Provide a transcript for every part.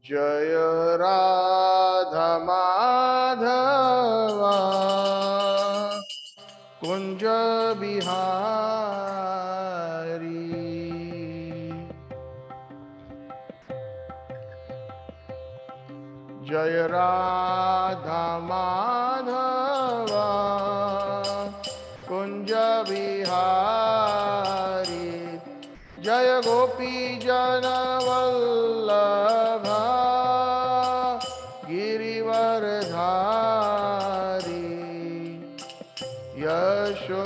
जय राधा माधव कुंज बिहारी। जय राधा माधव कुंज बिहारी। जय गोपी जन वल्लभ गिरिवरधारी। यशोदानंदन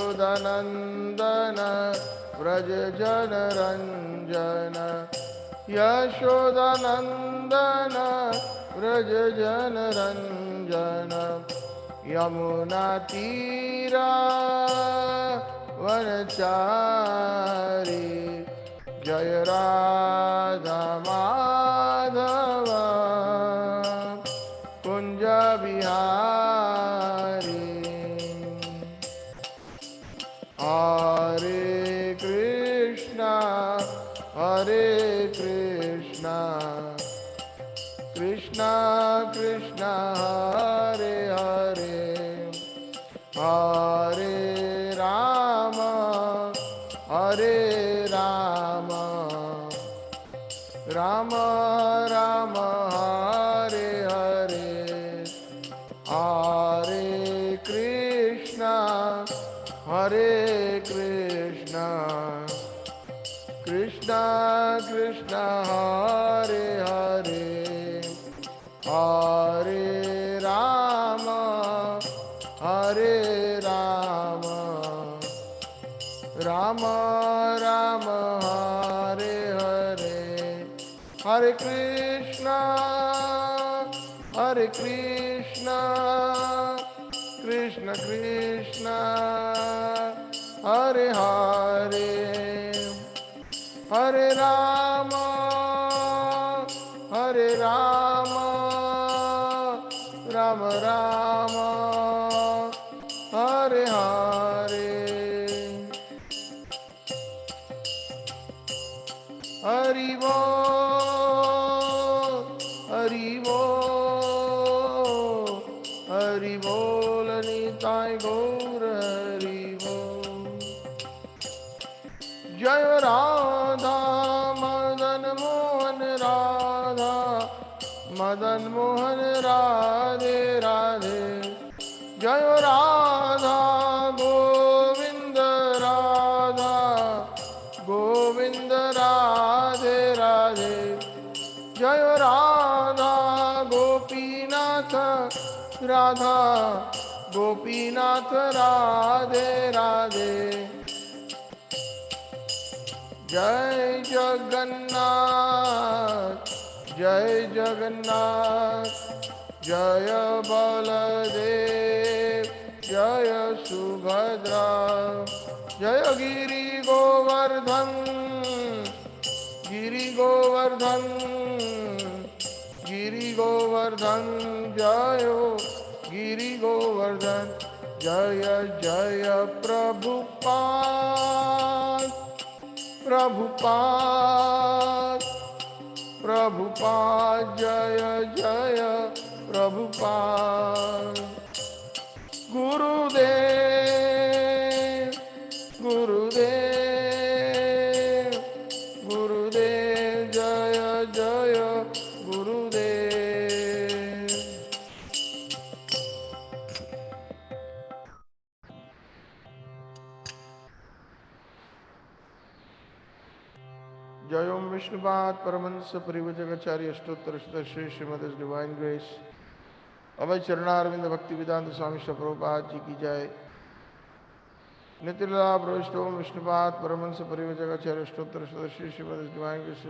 व्रज जन रंजन। यशोदानंदन व्रज जन रंजन। यमुना तीरा वनचारी। जय राधा माधव कुंज बिहारी। हरे कृष्णा कृष्णा कृष्णा हरे हरे। हरे राम राम राम हरे हरे। हरे कृष्णा कृष्णा कृष्णा हरे हरे। हरे राम राम राम हरे हरे। हरे कृष्णा कृष्ण कृष्ण हरे हरे। हरे राम राम राम हरे हरे। हरि बोल निताय गौर हरि बोल। जय राधा मदन मोहन राधा मदन मोहन राधे राधे। जय राधा गोविंद राधा गोविंद राधे राधे। जय राधा गोपीनाथ राधा गोपीनाथ राधे राधे। जय जगन्नाथ जय बलदेव जय सुभद्रा। जय गिरि गोवर्धन जय गिरि गोवर्धन। जय जय प्रभुपाद जय जय प्रभुपाद। गुरुदेव जय जय गुरुदेव। जय ओम विष्णुपाद परमहंस परिव्राजकाचार्य अष्टोत्तर श्री श्रीमद डिवाइन ग्रेस अभय चरणारविंद भक्ति वेदांत स्वामी श्री प्रभुपाद जी की जय। नित्यलीला प्रविष्ट ओम विष्णुपाद परमहंस परिव्राजकाचार्य अष्टोत्तर श्री श्रीमद डिवाइन ग्रेस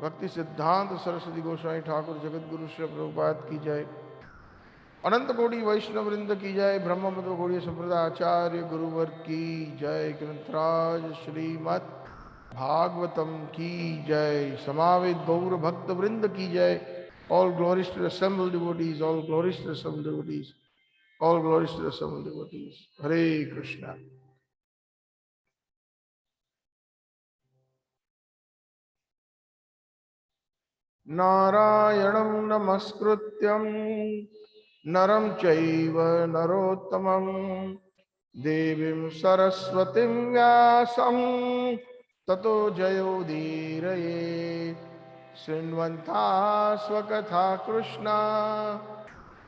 भक्ति सिद्धांत सरस्वती गोस्वामी ठाकुर जगत गुरु श्री प्रभुपाद की जय। अनंत कोटि वैष्णव वृंद की जय। ब्रह्म मध्व गौड़ीय संप्रदाय आचार्य गुरुवर की जय। ग्रंथराज श्रीमद भागवतम की जय। समावेद गौर भक्त वृंद की जय। All glories to the assembled devotees, all glories to the assembled devotees, all glories to the assembled devotees. Hare Krishna. नारायणं नमस्कृत्यं नरं चैव नरोत्तमं देवीं सरस्वतीं व्यासं ततो जयोदीरये शृण्वन्ता स्वकथा कृष्णा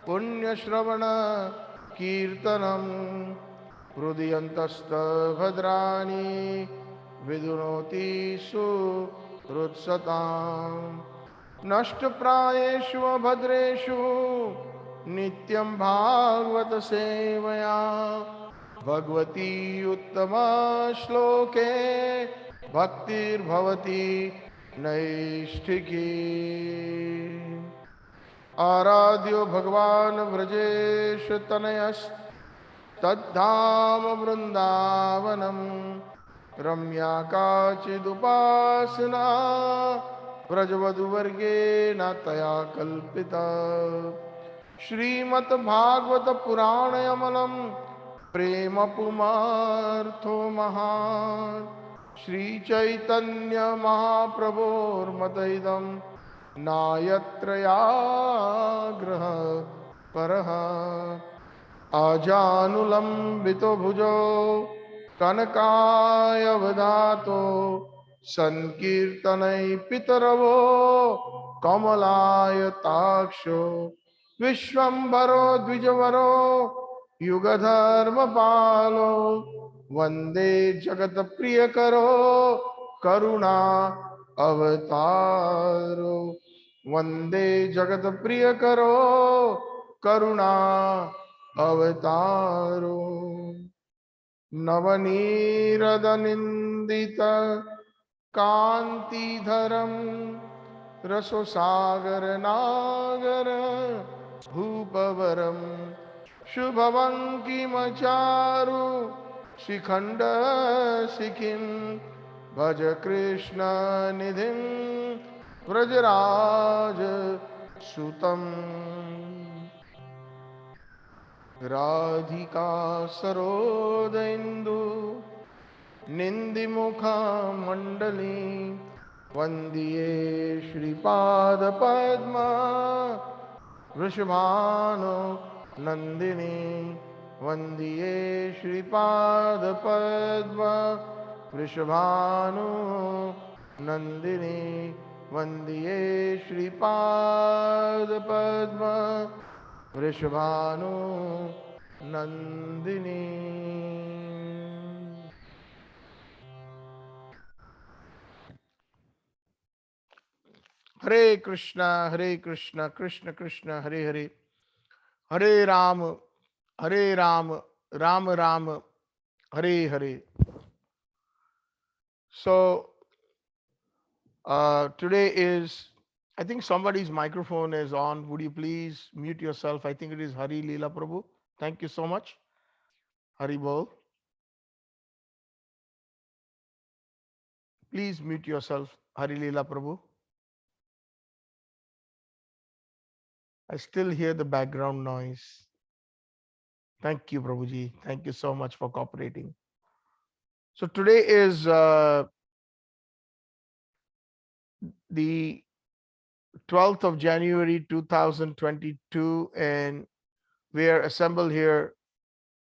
पुण्यश्रवण कीर्तनं हृदयन्तस्तभद्राणि विदुनोति सुहृत्सताम् नष्टप्रायेषु भद्रेषु नित्यं भागवत सेवया भगवती उत्तमा श्लोके भक्तिर्भवति नैष्ठिकी आराध्यो भगवान् व्रजेश तनयस्तद्धाम वृन्दावनं रम्या काचिदुपासना व्रजवधुवर्गेण तया कल्पिता श्रीमद्भागवत पुराणमलं प्रेम पुमार्थो महान् श्रीचैतन्य महाप्रभोर्मतैदं नायत्रयाग्रह परः आजानुलम्बितो भुजो कनकायवदातो संकीर्तनै पितरवो कमलायताक्षो विश्वम्भरो द्विजवरो युगधर्मपालो वन्दे जगत्प्रियकरो करुणा अवतारो वन्दे जगत्प्रियकरो करुणा अवतारो नवनीरदनिन्दित कांतिधरं रससागरनागर भूपवरं शुभवंकिमचारु शिखंड शिखिं भज कृष्ण निधिं व्रजराज सुतं राधिका सरोदिन्दु निंदिमुखमण्डली वन्दिये श्रीपादपद्मा वृषभानो नन्दिनी वन्दिये श्रीपादपद्मा वृषभानो नन्दिनी वन्दिये श्रीपादपद्मा वृषभानो नन्दिनी। हरे कृष्णा कृष्ण कृष्ण हरे हरे, हरे Ram Ram Ram Hare Hare. So today is, I think somebody's microphone is on. Would you please mute yourself? I think it is Hari Leela Prabhu. Thank you so much. Hari Bol. Please mute yourself, Hari Leela Prabhu. I still hear the background noise. Thank you, Prabhuji. Thank you so much for cooperating. So today is the 12th of January 2022, and we are assembled here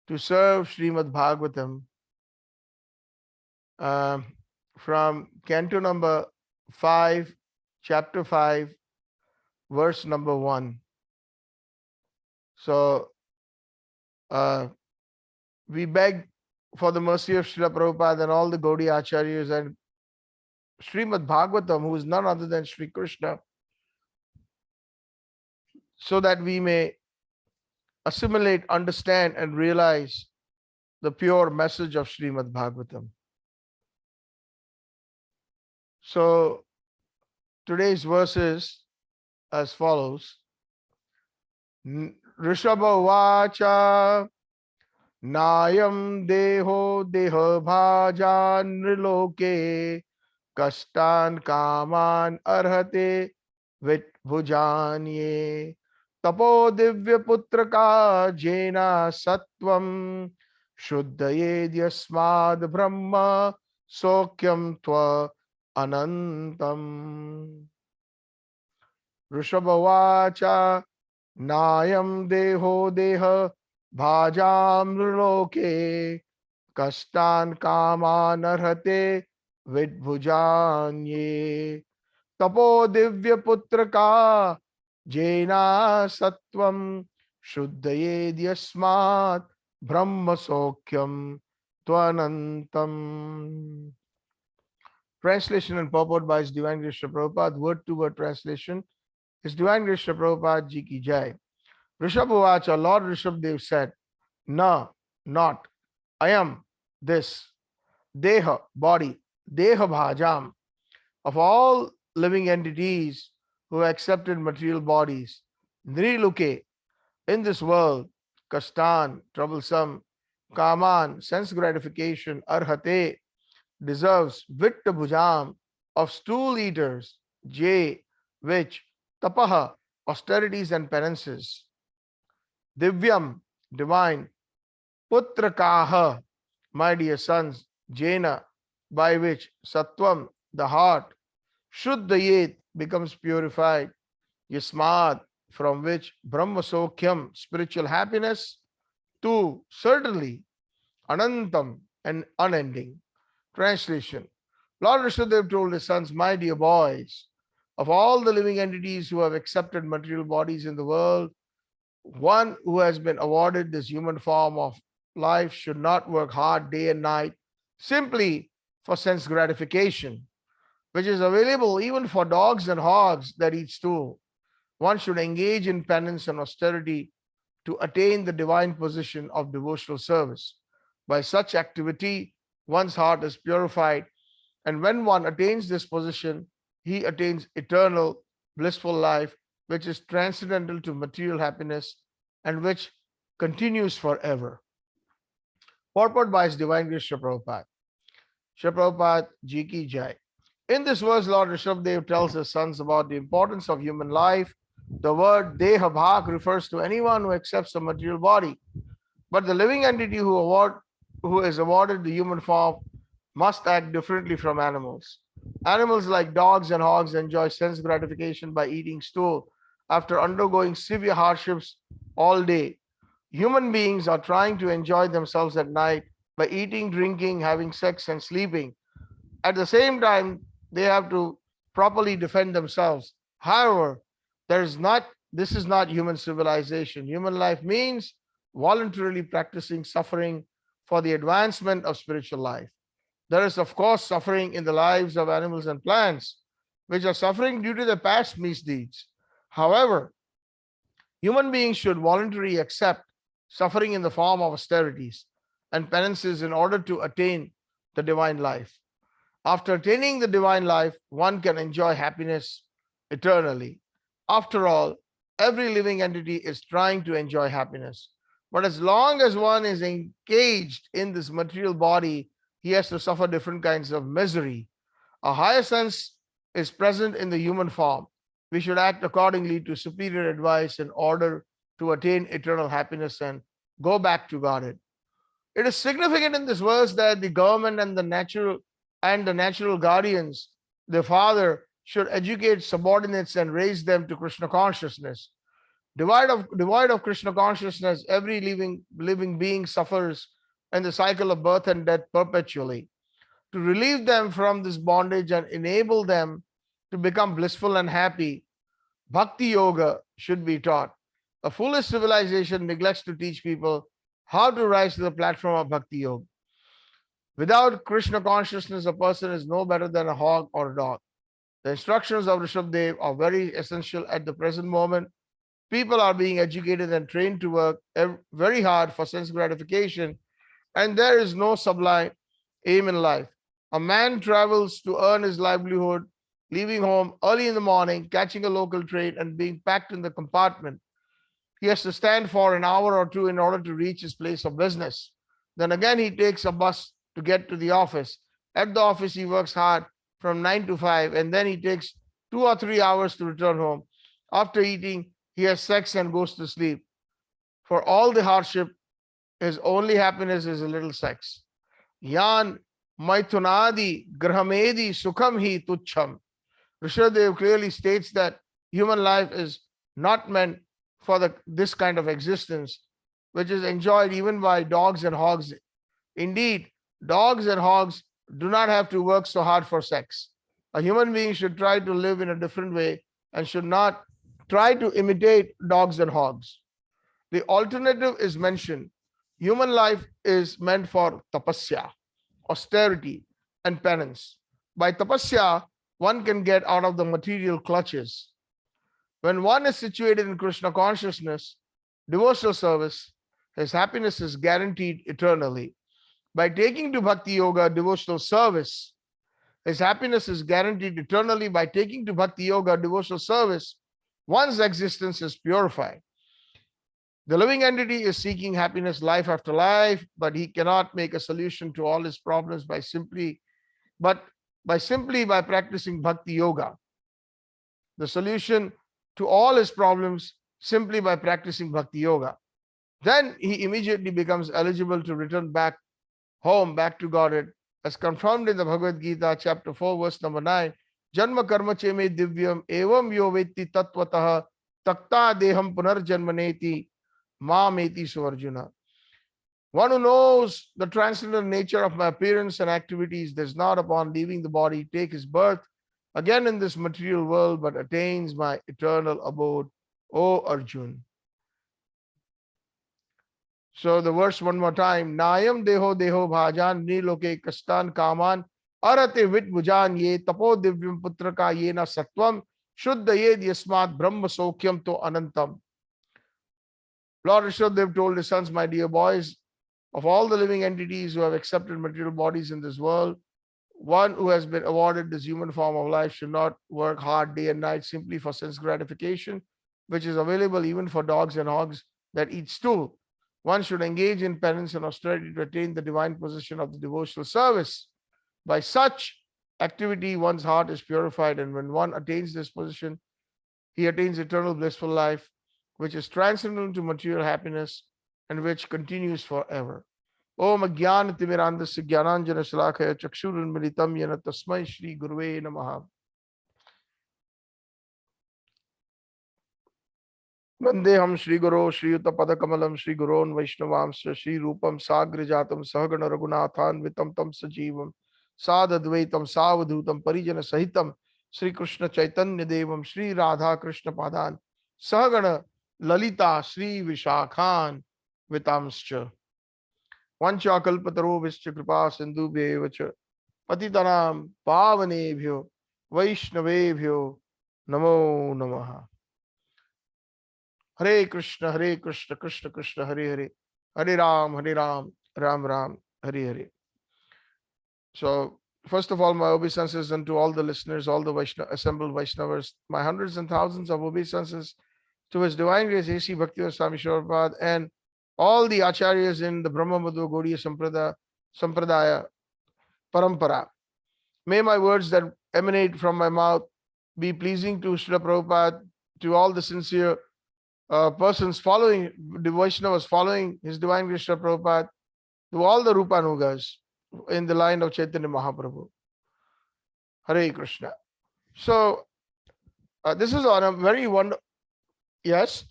to serve Srimad Bhagavatam from canto number 5, chapter 5, verse number 1. So we beg for the mercy of Srila Prabhupada and all the Gaudiya Acharyas and Srimad Bhagavatam, who is none other than Sri Krishna, so that we may assimilate, understand, and realize the pure message of Srimad Bhagavatam. So today's verses as follows. Ṛṣabhavacha nayam deho deha bhaja nriloke kastan kaman arhate vitbhujanye tapo divya putraka jena sattvam shuddhayed yasmad brahma sokyam tva anantam. Ṛṣabhavacha Nayam deho deha bhajam loke kastan kaman arhate vidbhujanye tapo divya putraka jena satvam shuddhayed yasmat brahma sokyam tvanantam. Translation and purport by His Divine Grace Srila Prabhupada. Word to word translation. His Divine Grace Srila Prabhupada Ji ki Jai. Ṛṣabhavacha, Lord Ṛṣabhadeva said, Na, not, I am this, Deha, body, Deha Bhajam, of all living entities who have accepted material bodies, Nriluke, in this world, Kastan, troublesome, Kaman, sense gratification, Arhate, deserves, Vitta Bhujam, of stool eaters, J, which, Tapaha, austerities and penances, Divyam, divine, Putrakaha, my dear sons, Jena, by which Sattvam, the heart, Shuddhayet, becomes purified, Yasmad, from which Brahma Sokyam, spiritual happiness, to certainly, Anantam, and unending. Translation. Lord Ṛṣabhadeva told his sons, my dear boys, of all the living entities who have accepted material bodies in the world, one who has been awarded this human form of life should not work hard day and night simply for sense gratification, which is available even for dogs and hogs that eat stool. One should engage in penance and austerity to attain the divine position of devotional service. By such activity, one's heart is purified, and when one attains this position, he attains eternal, blissful life, which is transcendental to material happiness and which continues forever. Purport by His Divine Grace Srila Prabhupada. Srila Prabhupada Ji ki Jai. In this verse, Lord Ṛṣabhadeva tells his sons about the importance of human life. The word Deha Bhag refers to anyone who accepts a material body. But the living entity who is awarded the human form must act differently from animals. Animals like dogs and hogs enjoy sense gratification by eating stool after undergoing severe hardships all day. Human beings are trying to enjoy themselves at night by eating, drinking, having sex, and sleeping. At the same time, they have to properly defend themselves. However, this is not human civilization. Human life means voluntarily practicing suffering for the advancement of spiritual life. There is, of course, suffering in the lives of animals and plants, which are suffering due to their past misdeeds. However, human beings should voluntarily accept suffering in the form of austerities and penances in order to attain the divine life. After attaining the divine life, one can enjoy happiness eternally. After all, every living entity is trying to enjoy happiness. But as long as one is engaged in this material body, he has to suffer different kinds of misery. A higher sense is present in the human form. We should act accordingly to superior advice in order to attain eternal happiness and go back to Godhead. It is significant in this verse that the government and the natural guardians, the father, should educate subordinates and raise them to Krishna consciousness. Devoid of Krishna consciousness, every living being suffers in the cycle of birth and death perpetually. To relieve them from this bondage and enable them to become blissful and happy, Bhakti Yoga should be taught. A foolish civilization neglects to teach people how to rise to the platform of Bhakti Yoga. Without Krishna consciousness, a person is no better than a hog or a dog. The instructions of Ṛṣabhadeva are very essential at the present moment. People are being educated and trained to work very hard for sense gratification, and there is no sublime aim in life. A man travels to earn his livelihood, leaving home early in the morning, catching a local train, and being packed in the compartment. He has to stand for an hour or two in order to reach his place of business. Then again, he takes a bus to get to the office. At the office, he works hard from 9 to 5, and then he takes 2 or 3 hours to return home. After eating, he has sex and goes to sleep. For all the hardship, his only happiness is a little sex. Yan Maithunadi Grahamedi Sukham hi Tucham. Ṛṣabhadeva clearly states that Human life is not meant for this kind of existence, which is enjoyed even by dogs and hogs. Indeed, dogs and hogs do not have to work so hard for sex. A human being should try to live in a different way and should not try to imitate dogs and hogs. The alternative is mentioned. Human life is meant for tapasya, austerity, and penance. By tapasya, one can get out of the material clutches. When one is situated in Krishna consciousness, devotional service, his happiness is guaranteed eternally. By taking to Bhakti Yoga, devotional service, his happiness is guaranteed eternally. By taking to Bhakti Yoga, devotional service, one's existence is purified. The living entity is seeking happiness life after life, but he cannot make a solution to all his problems by simply practicing Bhakti Yoga. The solution to all his problems simply by practicing Bhakti Yoga. Then he immediately becomes eligible to return back home, back to Godhead, as confirmed in the Bhagavad Gita, chapter 4, verse number 9. Janma karma cheme divyam evam yo vetti tattvataha takta deham punarjanmaneti mameti suarjuna. One who knows the transcendental nature of my appearance and activities does not, upon leaving the body, take his birth again in this material world, but attains my eternal abode, O Arjun. So the verse one more time. Nayam deho deho bhajan niloke kastan kaman arate vit bhujan ye tapo divyam putraka yena sattvam shuddha yed yasmat brahma sokyam to anantam. Lord Ṛṣabhadeva told his sons, my dear boys, of all the living entities who have accepted material bodies in this world, one who has been awarded this human form of life should not work hard day and night simply for sense gratification, which is available even for dogs and hogs that eat stool. One should engage in penance and austerity to attain the divine position of the devotional service. By such activity, one's heart is purified, and when one attains this position, he attains eternal blissful life, which is transcendental to material happiness and which continues forever. Om Ajnana Timirandasya Jnananjana Shalakaya Chakshurunmilitam Yena Tasmai Shri Guruve Namaha. Vandeham Shri Guru Shri Yuta Padakamalam Shri Gurun Vaishnavamsya Shri Rupam Sagrijatam Sahagana Raghunathan Vitam Tam Sajivam Sadadvaitam Savadhutam Parijana Sahitam Shri Krishna Chaitanya Devam Shri Radha Krishna Padan Sahagana Lalita Shri Vishakhan Vitamscha Vancha Kalpataro Vischa Kripa Sindhu Bevacha Patitanam Pavanebhyo Vaishnavebhyo Namo Namaha. Hare Krishna, Krishna Krishna, Hare Hare, Hare Ram, Ram Ram, Hare Hare. So, first of all, my obeisances unto all the listeners, all the assembled Vaishnavas, my hundreds and thousands of obeisances to His Divine Grace A.C. Bhaktivedanta Swami Ṛṣabhadeva and all the acharyas in the Brahma Madhva Gaudiya Sampradaya Parampara. May my words that emanate from my mouth be pleasing to Srila Prabhupada, to all the sincere persons following, the Vaishnavas following His Divine Grace Srila Prabhupada, to all the Rupanugas in the line of Chaitanya Mahaprabhu. Hare Krishna. So, this is on a very wonderful, yes?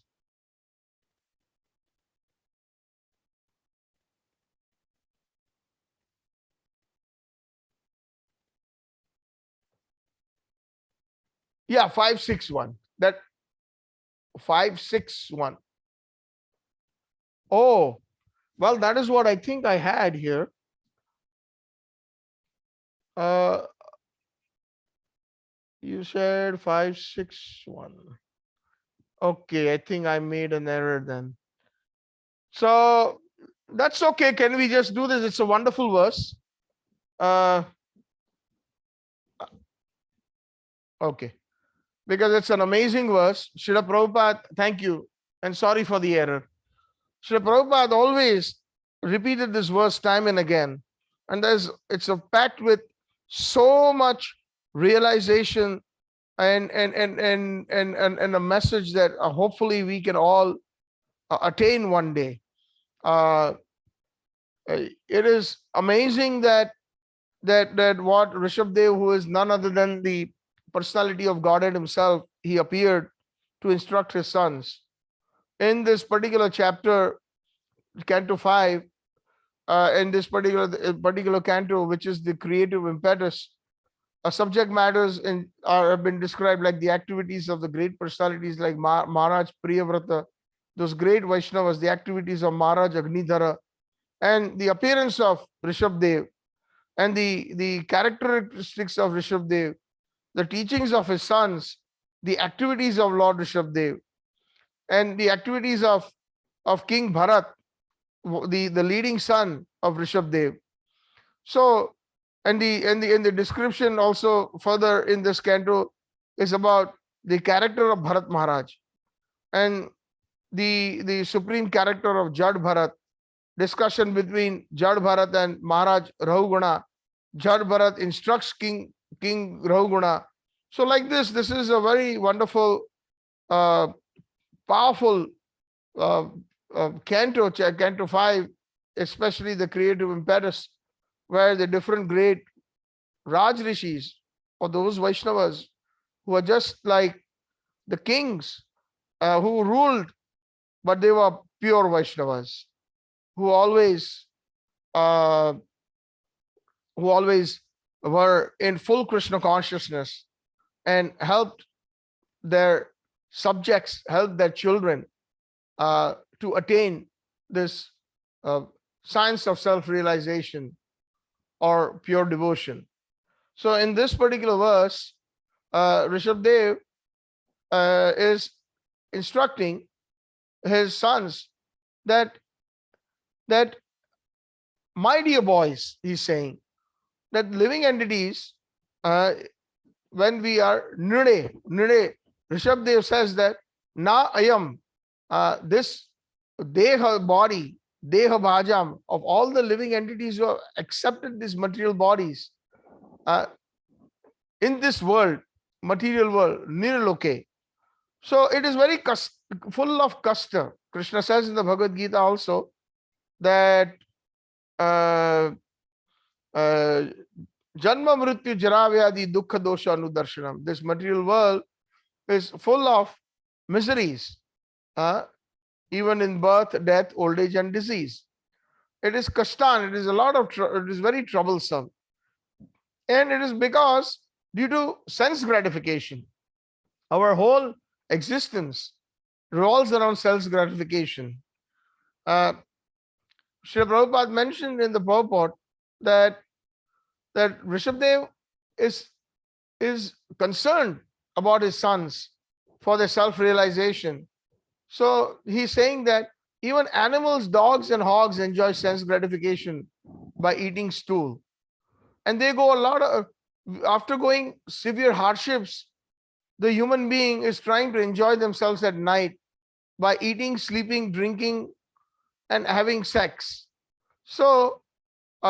Yeah, 561. That 561. Oh, well, that is what I think I had here. You said 561. Okay, I think I made an error then. So that's okay. Can we just do this? It's a wonderful verse. Okay. Because it's an amazing verse. Srila Prabhupada, thank you. And sorry for the error. Srila Prabhupada always repeated this verse time and again. And it's a packed with so much realization and a message that hopefully we can all attain one day. It is amazing that what Ṛṣabhadeva, who is none other than the personality of Godhead himself, he appeared to instruct his sons. In this particular chapter, Canto 5, in this particular canto, which is the creative impetus, subject matters have been described like the activities of the great personalities like Maharaj Priyavrata, those great Vaishnavas, the activities of Maharaj Agnidhara, and the appearance of Ṛṣabhadeva, and the characteristics of Ṛṣabhadeva, the teachings of his sons, the activities of Lord Ṛṣabhadeva, and the activities of King Bharat, the leading son of Ṛṣabhadeva. So, and the description also further in this canto is about the character of Bharat Maharaj and the supreme character of Jad Bharat. Discussion between Jad Bharat and Maharaj Rahuguna. Jad Bharat instructs King Rahuguna. So like this is a very wonderful, powerful canto 5, especially the creative impetus, where the different great Raj Rishis, or those Vaishnavas who are just like the kings who ruled, but they were pure Vaishnavas, who always were in full Krishna consciousness and helped their subjects, helped their children to attain this science of self-realization or pure devotion. So in this particular verse, Ṛṣabhadeva is instructing his sons that my dear boys, he's saying, that living entities, when we are nirde, Ṛṣabhadeva says that na ayam, this deha body, deha bhajam, of all the living entities who have accepted these material bodies in this world, material world, nirloke. So it is very full of kasta. Krishna says in the Bhagavad Gita also that Janma Mrityu Jara Vyadi Dukkha Dosha Anudarshanam. This material world is full of miseries, even in birth, death, old age, and disease. It is kastan. It is it is very troublesome, and it is because due to sense gratification, our whole existence revolves around sense gratification. Srila Prabhupada mentioned in the purport that Ṛṣabhadeva is concerned about his sons for their self-realization. So he's saying that even animals, dogs and hogs enjoy sense gratification by eating stool. And they go after going severe hardships, the human being is trying to enjoy themselves at night by eating, sleeping, drinking, and having sex. So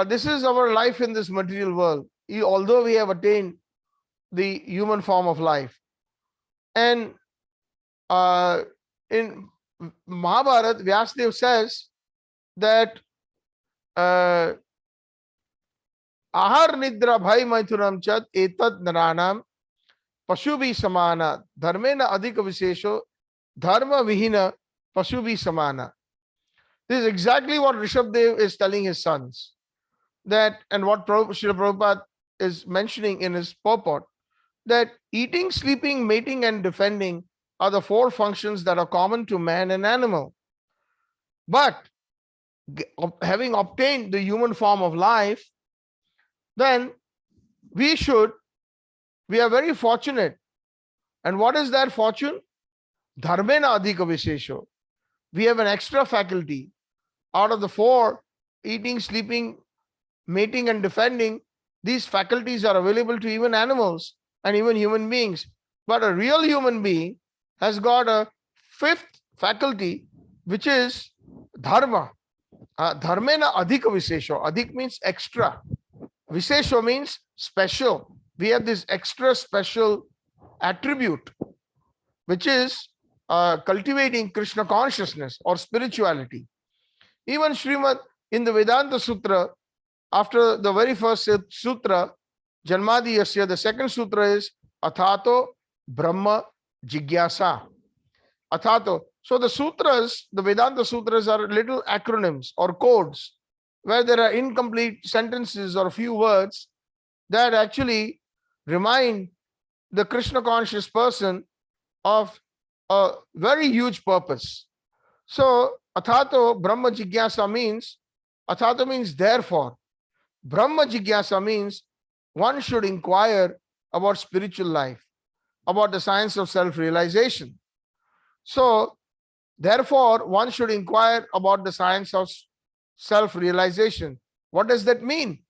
this is our life in this material world, although we have attained the human form of life. And in Mahabharata, Vyasadeva says that Ahar Nidra Bhai Maithunam Chat Etad Naranam Pashubi Samana Dharmena Adhika Visesho Dharma Vihina Pashubi Samana. This is exactly what Ṛṣabhadeva is telling his sons. That, and what Srila Prabhupada is mentioning in his purport, that eating, sleeping, mating, and defending are the four functions that are common to man and animal. But having obtained the human form of life, then we are very fortunate. And what is that fortune? Dharmena adhika vishesho. We have an extra faculty. Out of the four, eating, sleeping, mating, and defending, these faculties are available to even animals and even human beings. But a real human being has got a fifth faculty, which is dharma. Dharmena adhika vishesho. Adhik means extra. Vishesho means special. We have this extra special attribute, which is cultivating Krishna consciousness or spirituality. Even Srimad in the Vedanta Sutra, after the very first sutra, Janmadi Yasya, the second sutra is Athato Brahma jigyasa. Athato. So the sutras, the Vedanta sutras are little acronyms or codes where there are incomplete sentences or few words that actually remind the Krishna conscious person of a very huge purpose. So Athato Brahma Jigyasa means, Athato means therefore. Brahma Jigyasa means one should inquire about spiritual life, about the science of self-realization. So therefore, one should inquire about the science of self-realization. What does that mean?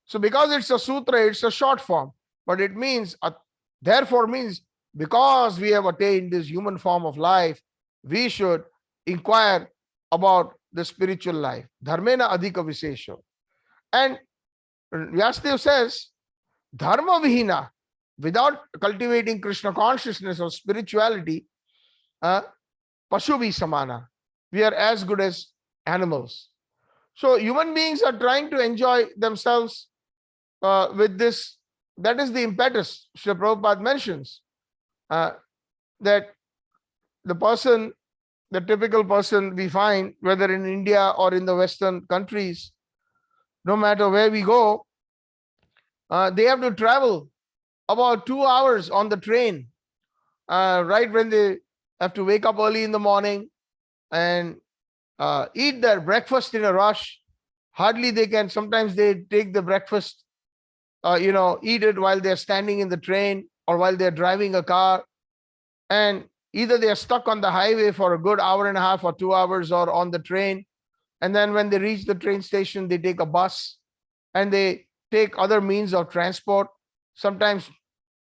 So because it's a sutra, it's a short form, but it means, therefore means, because we have attained this human form of life, we should inquire about the spiritual life. Dharmena adhika visesha. And Vyasadeva says, dharma vihina, without cultivating Krishna consciousness or spirituality, pashubi samana, we are as good as animals. So human beings are trying to enjoy themselves with this. That is the impetus. Srila Prabhupada mentions that the person, the typical person we find, whether in India or in the Western countries, no matter where we go, they have to travel about 2 hours on the train, right when they have to wake up early in the morning and eat their breakfast in a rush. Hardly they can, sometimes they take the breakfast, eat it while they're standing in the train or while they're driving a car. And either they are stuck on the highway for a good hour and a half or 2 hours or on the train. And then when they reach the train station, they take a bus and they take other means of transport, sometimes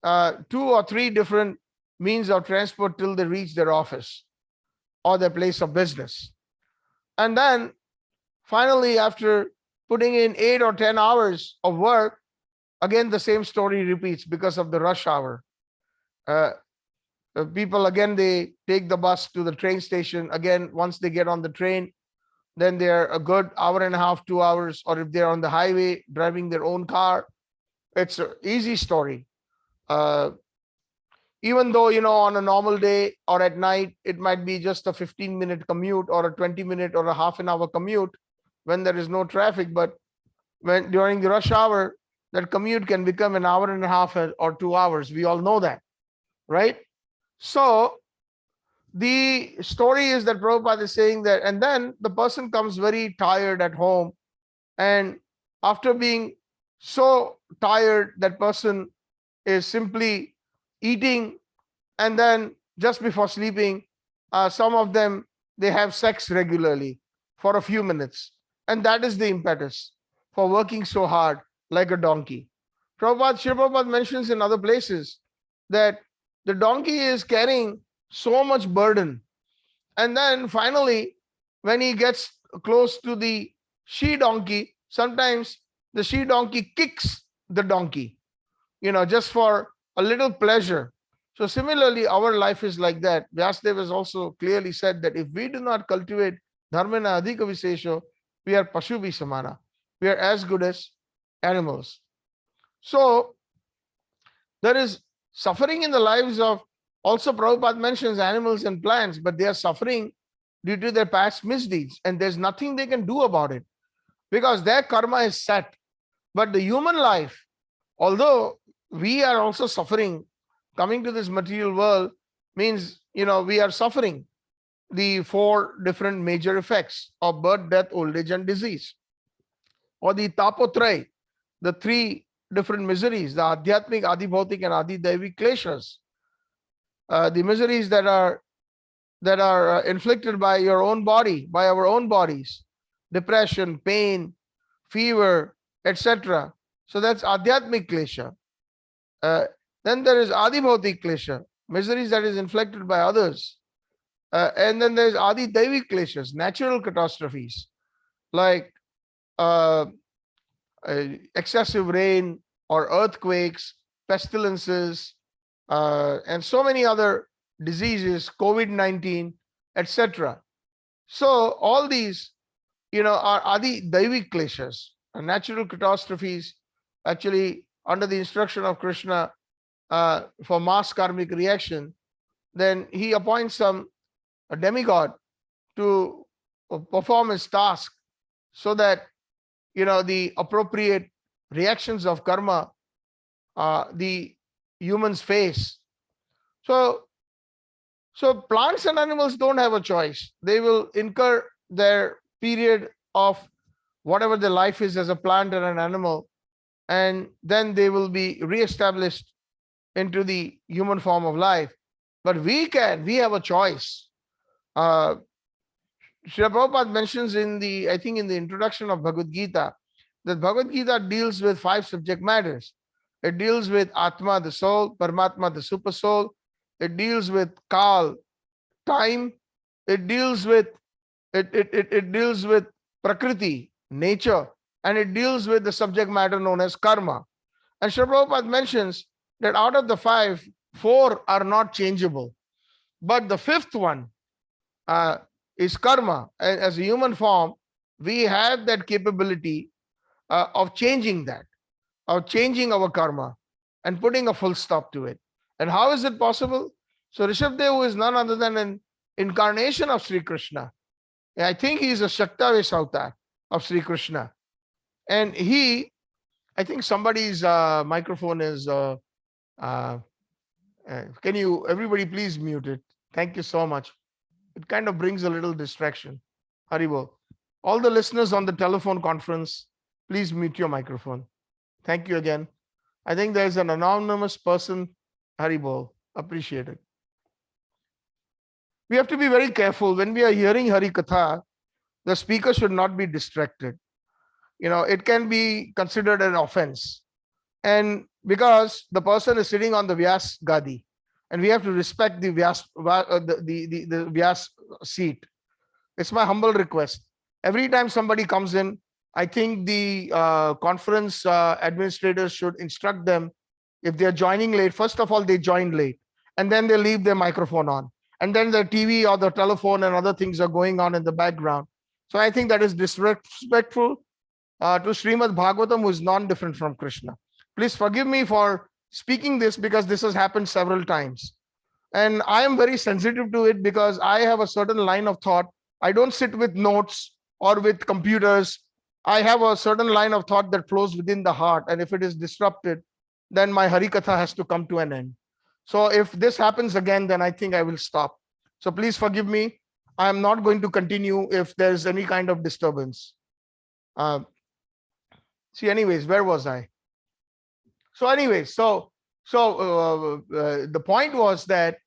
2 or 3 different means of transport till they reach their office or their place of business. And then finally, after putting in 8 or 10 hours of work, again, the same story repeats because of the rush hour. People, again, they take the bus to the train station. Again, once they get on the train, then they're a good hour and a half, 2 hours, or if they're on the highway driving their own car, it's an easy story. Even though, on a normal day or at night, it might be just a 15-minute commute or a 20-minute or a half an hour commute when there is no traffic. But when during the rush hour, that commute can become an hour and a half or 2 hours. We all know that, right? So the story is that Prabhupada is saying that, and then the person comes very tired at home, and after being so tired, that person is simply eating, and then just before sleeping, some of them, they have sex regularly for a few minutes, and that is the impetus for working so hard like a donkey. Srila Prabhupada mentions in other places that the donkey is carrying so much burden, and then finally, when he gets close to the she donkey, sometimes the she donkey kicks the donkey, just for a little pleasure. So similarly, our life is like that. Vyasadeva has also clearly said that if we do not cultivate dharmena adhika visesho, we are pashubi samana. We are as good as animals. So there is suffering in the lives of, also Prabhupada mentions animals and plants, but they are suffering due to their past misdeeds, and there's nothing they can do about it because their karma is set. But the human life, although we are also suffering, coming to this material world means, we are suffering the 4 different major effects of birth, death, old age, and disease, or the tapotray, the 3 different miseries, the adhyatmic, adibhautik, and adidaivic kleshas, the miseries that are inflicted by your own body, by our own bodies, depression, pain, fever, etc. So that's adhyatmic klesha. Then there is adibhautik klesha, miseries that is inflicted by others. And then there is adidaivic kleshas, natural catastrophes like excessive rain or earthquakes, pestilences, and so many other diseases, COVID-19, etc. So all these, are adi daivik kleshas, natural catastrophes, actually under the instruction of Krishna, for mass karmic reaction. then he appoints a demigod to perform his task, so that the appropriate reactions of karma the humans face. So plants and animals don't have a choice. They will incur their period of whatever their life is as a plant or an animal, and then they will be re-established into the human form of life. But we have a choice. Uh, Srila Prabhupada mentions in the introduction of Bhagavad Gita, that Bhagavad Gita deals with 5 subject matters. It deals with Atma, the soul, Paramatma, the super soul. It deals with Kal, time. It deals with it deals with Prakriti, nature, and it deals with the subject matter known as karma. And Srila Prabhupada mentions that out of the 5, 4 are not changeable, but the 5th one is karma. As a human form, we have that capability of changing that, of changing our karma and putting a full stop to it. And how is it possible? So Ṛṣabhadeva is none other than an incarnation of Sri Krishna. I think he is a Shaktavesh avatar of Sri Krishna. And I think somebody's microphone is, can you, everybody please mute it? Thank you so much. It kind of brings a little distraction. Haribol. All the listeners on the telephone conference, please mute your microphone. Thank you again. I think there's an anonymous person. Haribol. Appreciate it. We have to be very careful when we are hearing Hari Katha. The speaker should not be distracted. It can be considered an offense. And because the person is sitting on the Vyas Gadi, and we have to respect the Vyas, the Vyas seat. It's my humble request. Every time somebody comes in, I think the conference administrators should instruct them, if they are joining late, first of all, they join late, and then they leave their microphone on. And then the TV or the telephone and other things are going on in the background. So I think that is disrespectful to Srimad Bhagavatam, who is non-different from Krishna. Please forgive me for speaking this, because this has happened several times. And I am very sensitive to it, because I have a certain line of thought. I don't sit with notes or with computers. I have a certain line of thought that flows within the heart. And if it is disrupted, then my Harikatha has to come to an end. So if this happens again, then I think I will stop. So please forgive me. I am not going to continue if there's any kind of disturbance. Anyways, where was I? So anyways, the point was that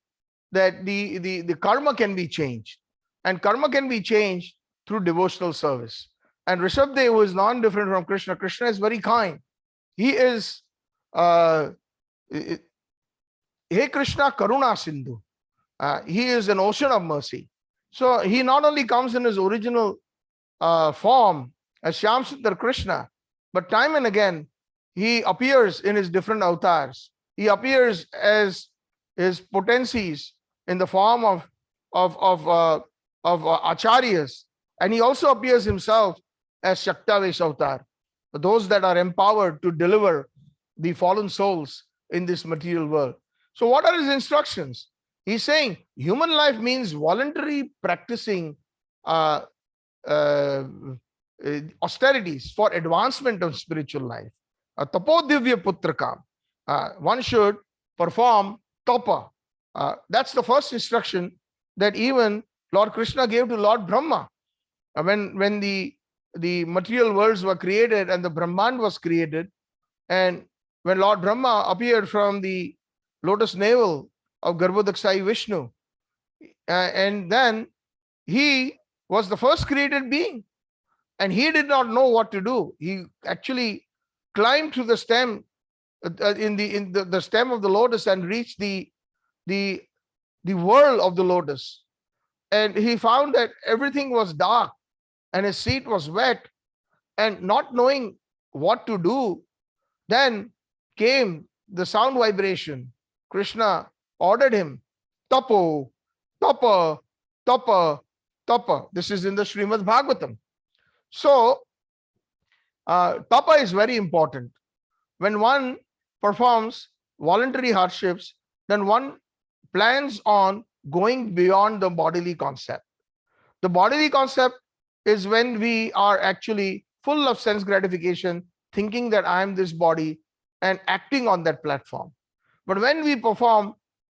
the karma can be changed, and karma can be changed through devotional service. And Ṛṣabhadeva is non-different from Krishna. Krishna is very kind. He is Hey Krishna Karuna Sindhu. He is an ocean of mercy. So he not only comes in his original form as Shyamsundar Krishna, but time and again he appears in his different avatars. He appears as his potencies in the form of acharyas, and he also appears himself as Shaktavesh avatar, those that are empowered to deliver the fallen souls in this material world. So what are his instructions? He's saying human life means voluntary practicing austerities for advancement of spiritual life. Tapodivya putrakam. One should perform tapa. That's the first instruction that even Lord Krishna gave to Lord Brahma. When the material worlds were created and the Brahmand was created, and when Lord Brahma appeared from the lotus navel of Garbhodakshai Vishnu, and then he was the first created being, and he did not know what to do. He actually climbed to the stem, in the stem of the lotus, and reached the whirl of the lotus, and he found that everything was dark and his seat was wet, and not knowing what to do, then came the sound vibration. Krishna ordered him, tapo, tapa, tapa, tapa. This is in the Srimad Bhagavatam. So tapa is very important. When one performs voluntary hardships, then one plans on going beyond the bodily concept. The bodily concept is when we are actually full of sense gratification, thinking that I am this body and acting on that platform. But when we perform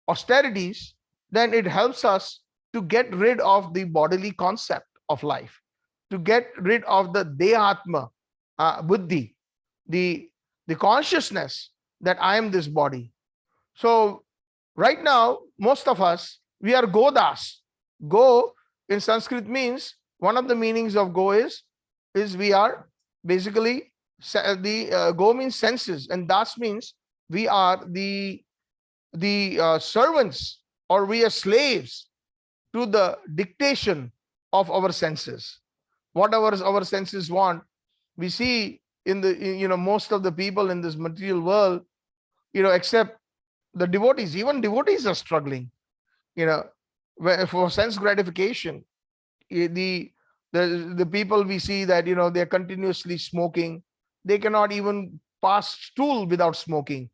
austerities, then it helps us to get rid of the bodily concept of life, to get rid of the dehatma, buddhi, the consciousness that I am this body. So right now, most of us, we are godas. Go in Sanskrit means, one of the meanings of go is we are basically, the go means senses, and das means we are the servants, or we are slaves to the dictation of our senses. Whatever our senses want, we see in the, most of the people in this material world, except the devotees, even devotees are struggling, for sense gratification. The people we see that, they're continuously smoking. They cannot even pass stool without smoking.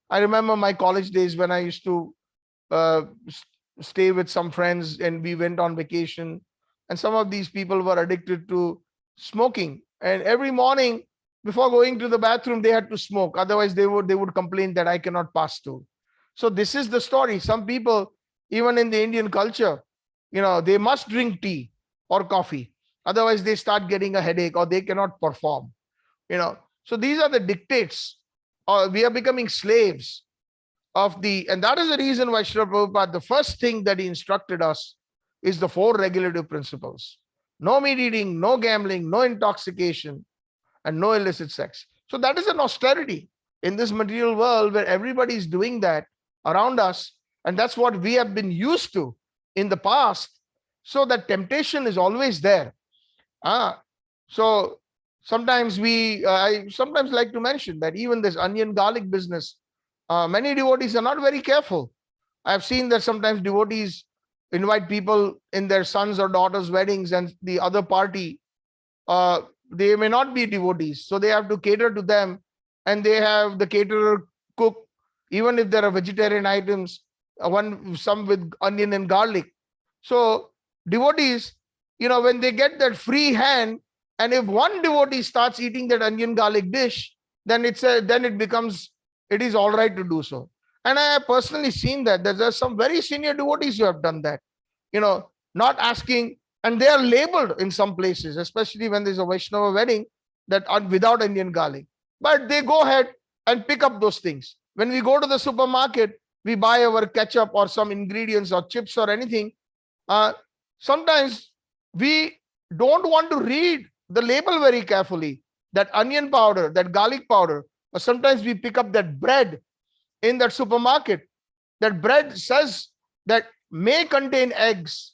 I remember my college days when I used to stay with some friends, and we went on vacation, and some of these people were addicted to smoking, and every morning before going to the bathroom they had to smoke, otherwise they would complain that I cannot pass stool. So this is the story. Some people, even in the Indian culture, they must drink tea or coffee, otherwise they start getting a headache or they cannot perform. So these are the dictates, or we are becoming slaves of the, and that is the reason why Srila Prabhupada, the first thing that he instructed us is the 4 regulative principles. No meat eating, no gambling, no intoxication, and no illicit sex. So that is an austerity in this material world where everybody is doing that around us, and that's what we have been used to in the past. So that temptation is always there. So sometimes I sometimes like to mention that even this onion garlic business, many devotees are not very careful. I've seen that sometimes devotees invite people in their sons or daughters' weddings, and the other party, they may not be devotees, so they have to cater to them, and they have the caterer cook, even if there are vegetarian items, some with onion and garlic. So devotees, when they get that free hand, and if one devotee starts eating that onion garlic dish, then it becomes, it is all right to do so. And I have personally seen that there's some very senior devotees who have done that, not asking, and they are labeled in some places, especially when there's a Vaishnava wedding, that are without onion garlic. But they go ahead and pick up those things. When we go to the supermarket, we buy our ketchup or some ingredients or chips or anything. Sometimes we don't want to read the label very carefully. That onion powder, that garlic powder, or sometimes we pick up that bread in that supermarket. That bread says that may contain eggs.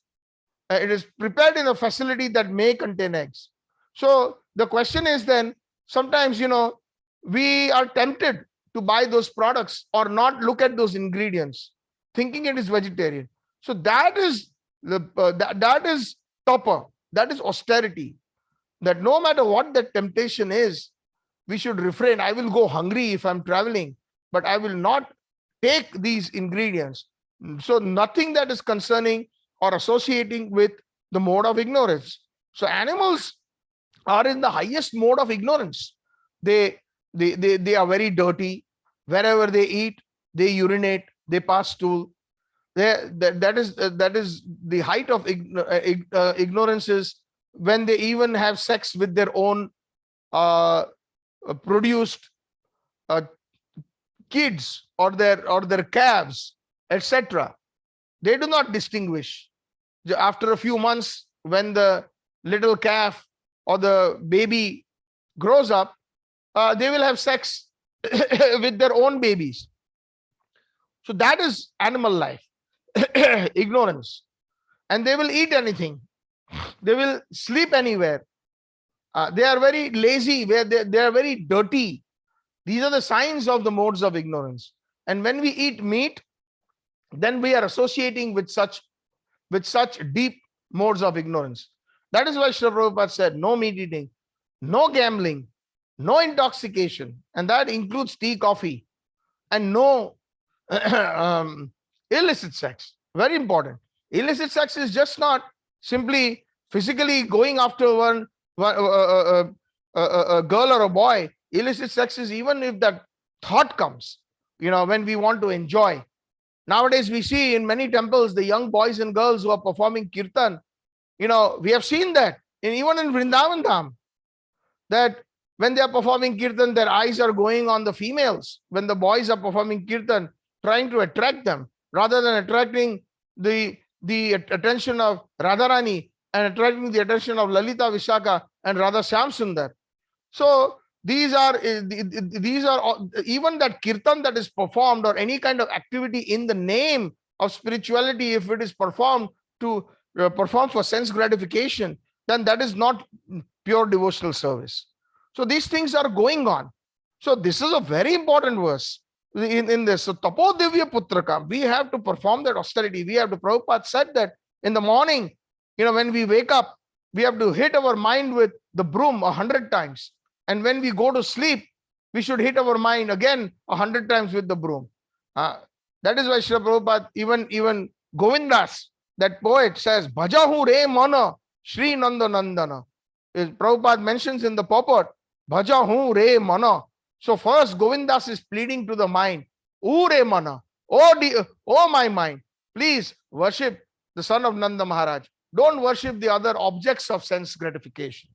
It is prepared in a facility that may contain eggs. So the question is then, sometimes, we are tempted to buy those products or not look at those ingredients, thinking it is vegetarian. So that is that is topper. That is austerity. That no matter what the temptation is, we should refrain. I will go hungry if I'm traveling, but I will not take these ingredients. So nothing that is concerning or associating with the mode of ignorance. So animals are in the highest mode of ignorance. They are very dirty. Wherever they eat, they urinate, they pass stool. That is the height of ignorance, is when they even have sex with their own produced kids or their calves, etc. They do not distinguish. After a few months, when the little calf or the baby grows up, they will have sex with their own babies. So that is animal life, ignorance. And they will eat anything. They will sleep anywhere. They are very lazy, they are very dirty. These are the signs of the modes of ignorance. And when we eat meat, then we are associating with such deep modes of ignorance. That is why Srila Prabhupada said, no meat eating, no gambling, no intoxication, and that includes tea, coffee, and no Illicit sex, very important. Illicit sex is just not simply physically going after a girl or a boy. Illicit sex is even if that thought comes, when we want to enjoy. Nowadays, we see in many temples the young boys and girls who are performing kirtan. We have seen that even in Vrindavan Dham, that when they are performing kirtan, their eyes are going on the females. When the boys are performing kirtan, trying to attract them, rather than attracting the attention of Radharani and attracting the attention of Lalita Vishaka and Radha Shyam Sundar. So these are even that kirtan that is performed, or any kind of activity in the name of spirituality, if it is performed to perform for sense gratification, then that is not pure devotional service. So these things are going on. So this is a very important verse in this. So Tapo Divya Putraka, we have to perform that austerity. We have to, Prabhupada said that in the morning, when we wake up, we have to hit our mind with the broom 100 times. And when we go to sleep, we should hit our mind again 100 times with the broom. That is why Srila Prabhupada, even Govindas, that poet, says, Bhajahu re mana Shri Nanda Nandana. Prabhupada mentions in the purport, Bhajahu re mana. So first Govindas is pleading to the mind, O re mana, oh my mind, please worship the son of Nanda Maharaj. Don't worship the other objects of sense gratification.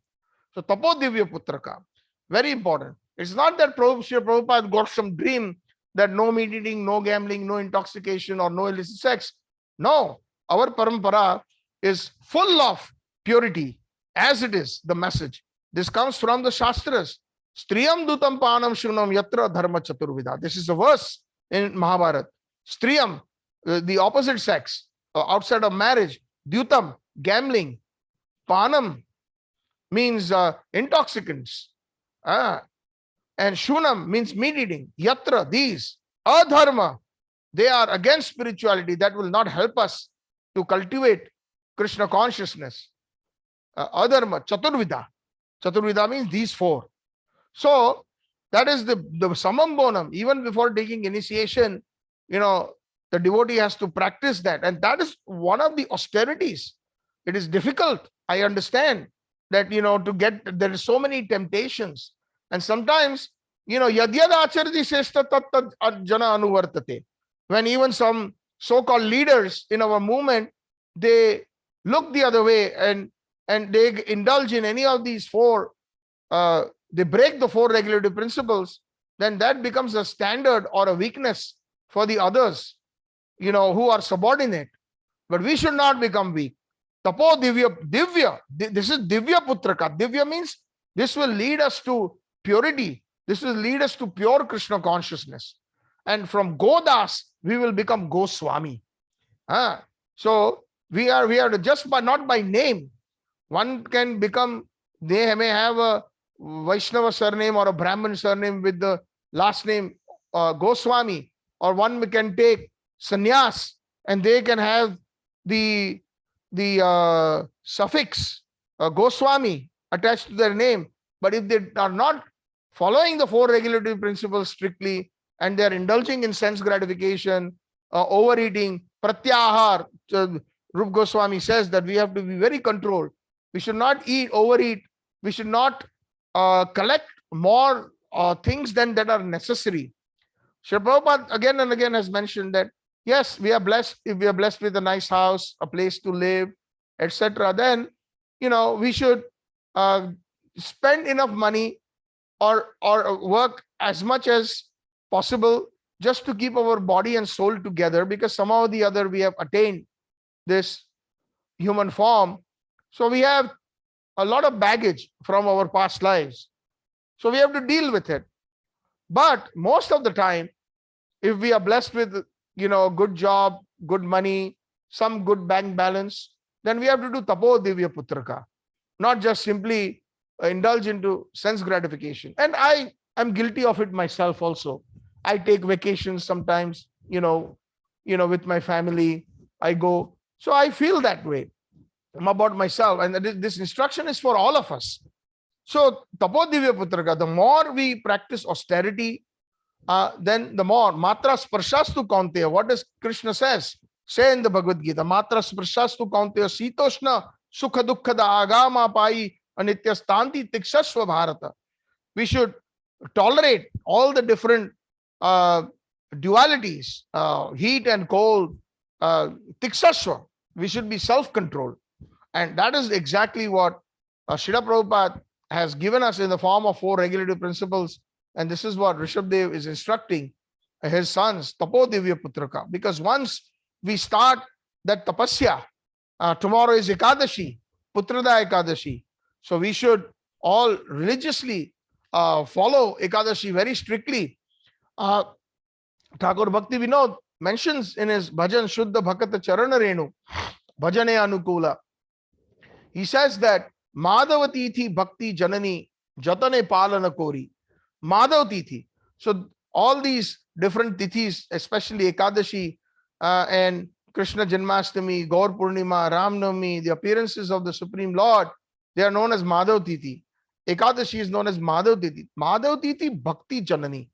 So Tapo Divya Putraka, very important. It's not that Srila Prabhupada got some dream that no meat eating, no gambling, no intoxication, or no illicit sex. No, our parampara is full of purity, as it is the message. This comes from the Shastras. Striyam dutam panam shunam yatra dharma chaturvida. This is a verse in Mahabharata. Striyam, the opposite sex, outside of marriage. Dutam, gambling. Panam means intoxicants. And shunam means meat eating. Yatra, these. Adharma, they are against spirituality. That will not help us to cultivate Krishna consciousness. Adharma, chaturvida. Chaturvida means these four. So that is the samam bonam. Even before taking initiation, the devotee has to practice that. And that is one of the austerities. It is difficult. I understand that, to get, there is so many temptations. And sometimes, yad acharji seshta tat jana anuvartate. When even some so-called leaders in our movement, they look the other way and they indulge in any of these four, they break the four regulative principles, then that becomes a standard or a weakness for the others, who are subordinate. But we should not become weak. Tapo divya, this is divya putraka. Divya means this will lead us to purity. This will lead us to pure Krishna consciousness. And from Godas, we will become Goswami. So we are just not by name. One can become, they may have a Vaishnava surname or a Brahmin surname with the last name Goswami, or one can take sannyas and they can have the suffix Goswami attached to their name. But if they are not following the four regulative principles strictly and they are indulging in sense gratification, overeating, pratyahar, Rup Goswami says that we have to be very controlled. We should not overeat. We should not collect more things than that are necessary. Srila Prabhupada again and again has mentioned that, yes, we are blessed. If we are blessed with a nice house, a place to live, etc., then, we should spend enough money or work as much as possible just to keep our body and soul together, because somehow or the other we have attained this human form. So we have a lot of baggage from our past lives. So we have to deal with it. But most of the time, if we are blessed with, good job, good money, some good bank balance, then we have to do tapo divya putraka, not just simply indulge into sense gratification. And I am guilty of it myself also. I take vacations sometimes, with my family. I go. So I feel that way about myself. And this instruction is for all of us. So tapo divya putraka, the more we practice austerity, then the more. Matra sparshastu kaunteya. What does Krishna say in the Bhagavad Gita? Matra sparshastu kaunteya sitoshna sukha dukkhada agama pai anityastanti tikshasva bharata. We should tolerate all the different dualities, heat and cold, tikshasva. We should be self-controlled. And that is exactly what Srila Prabhupada has given us in the form of 4 regulative principles. And this is what Ṛṣabhadeva is instructing his sons, Tapo Divya Putraka. Because once we start that tapasya, tomorrow is Ekadashi, Putrada Ekadashi. So we should all religiously follow Ekadashi very strictly. Thakur Bhakti Vinod mentions in his bhajan Shuddha Bhakata Charana Renu, Bhajane Anukula. He says that Madhavatithi Bhakti Janani Jatane Palana Kori. Madhavatithi. So all these different tithis, especially Ekadashi and Krishna Janmashtami, Gaur Purnima, Ramnavami, the appearances of the Supreme Lord, they are known as Madhavatithi. Ekadashi is known as Madhavatithi. Madhavatithi Bhakti Janani.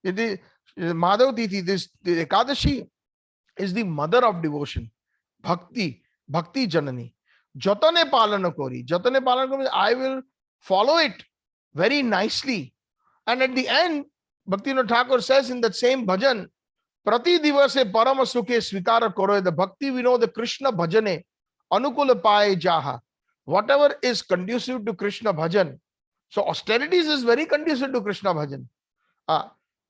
It is Madhavatithi, the Ekadashi is the mother of devotion. Bhakti Janani. Jatane Palana Kori. Jatane Palana Kori, I will follow it very nicely. And at the end, Bhaktivinoda Thakur says in that same bhajan, Prati divase parama sukhe svikara koro, the Bhakti Vinod Krishna bhajane anukula paye jaha. Whatever is conducive to Krishna bhajan. So austerities is very conducive to Krishna bhajan.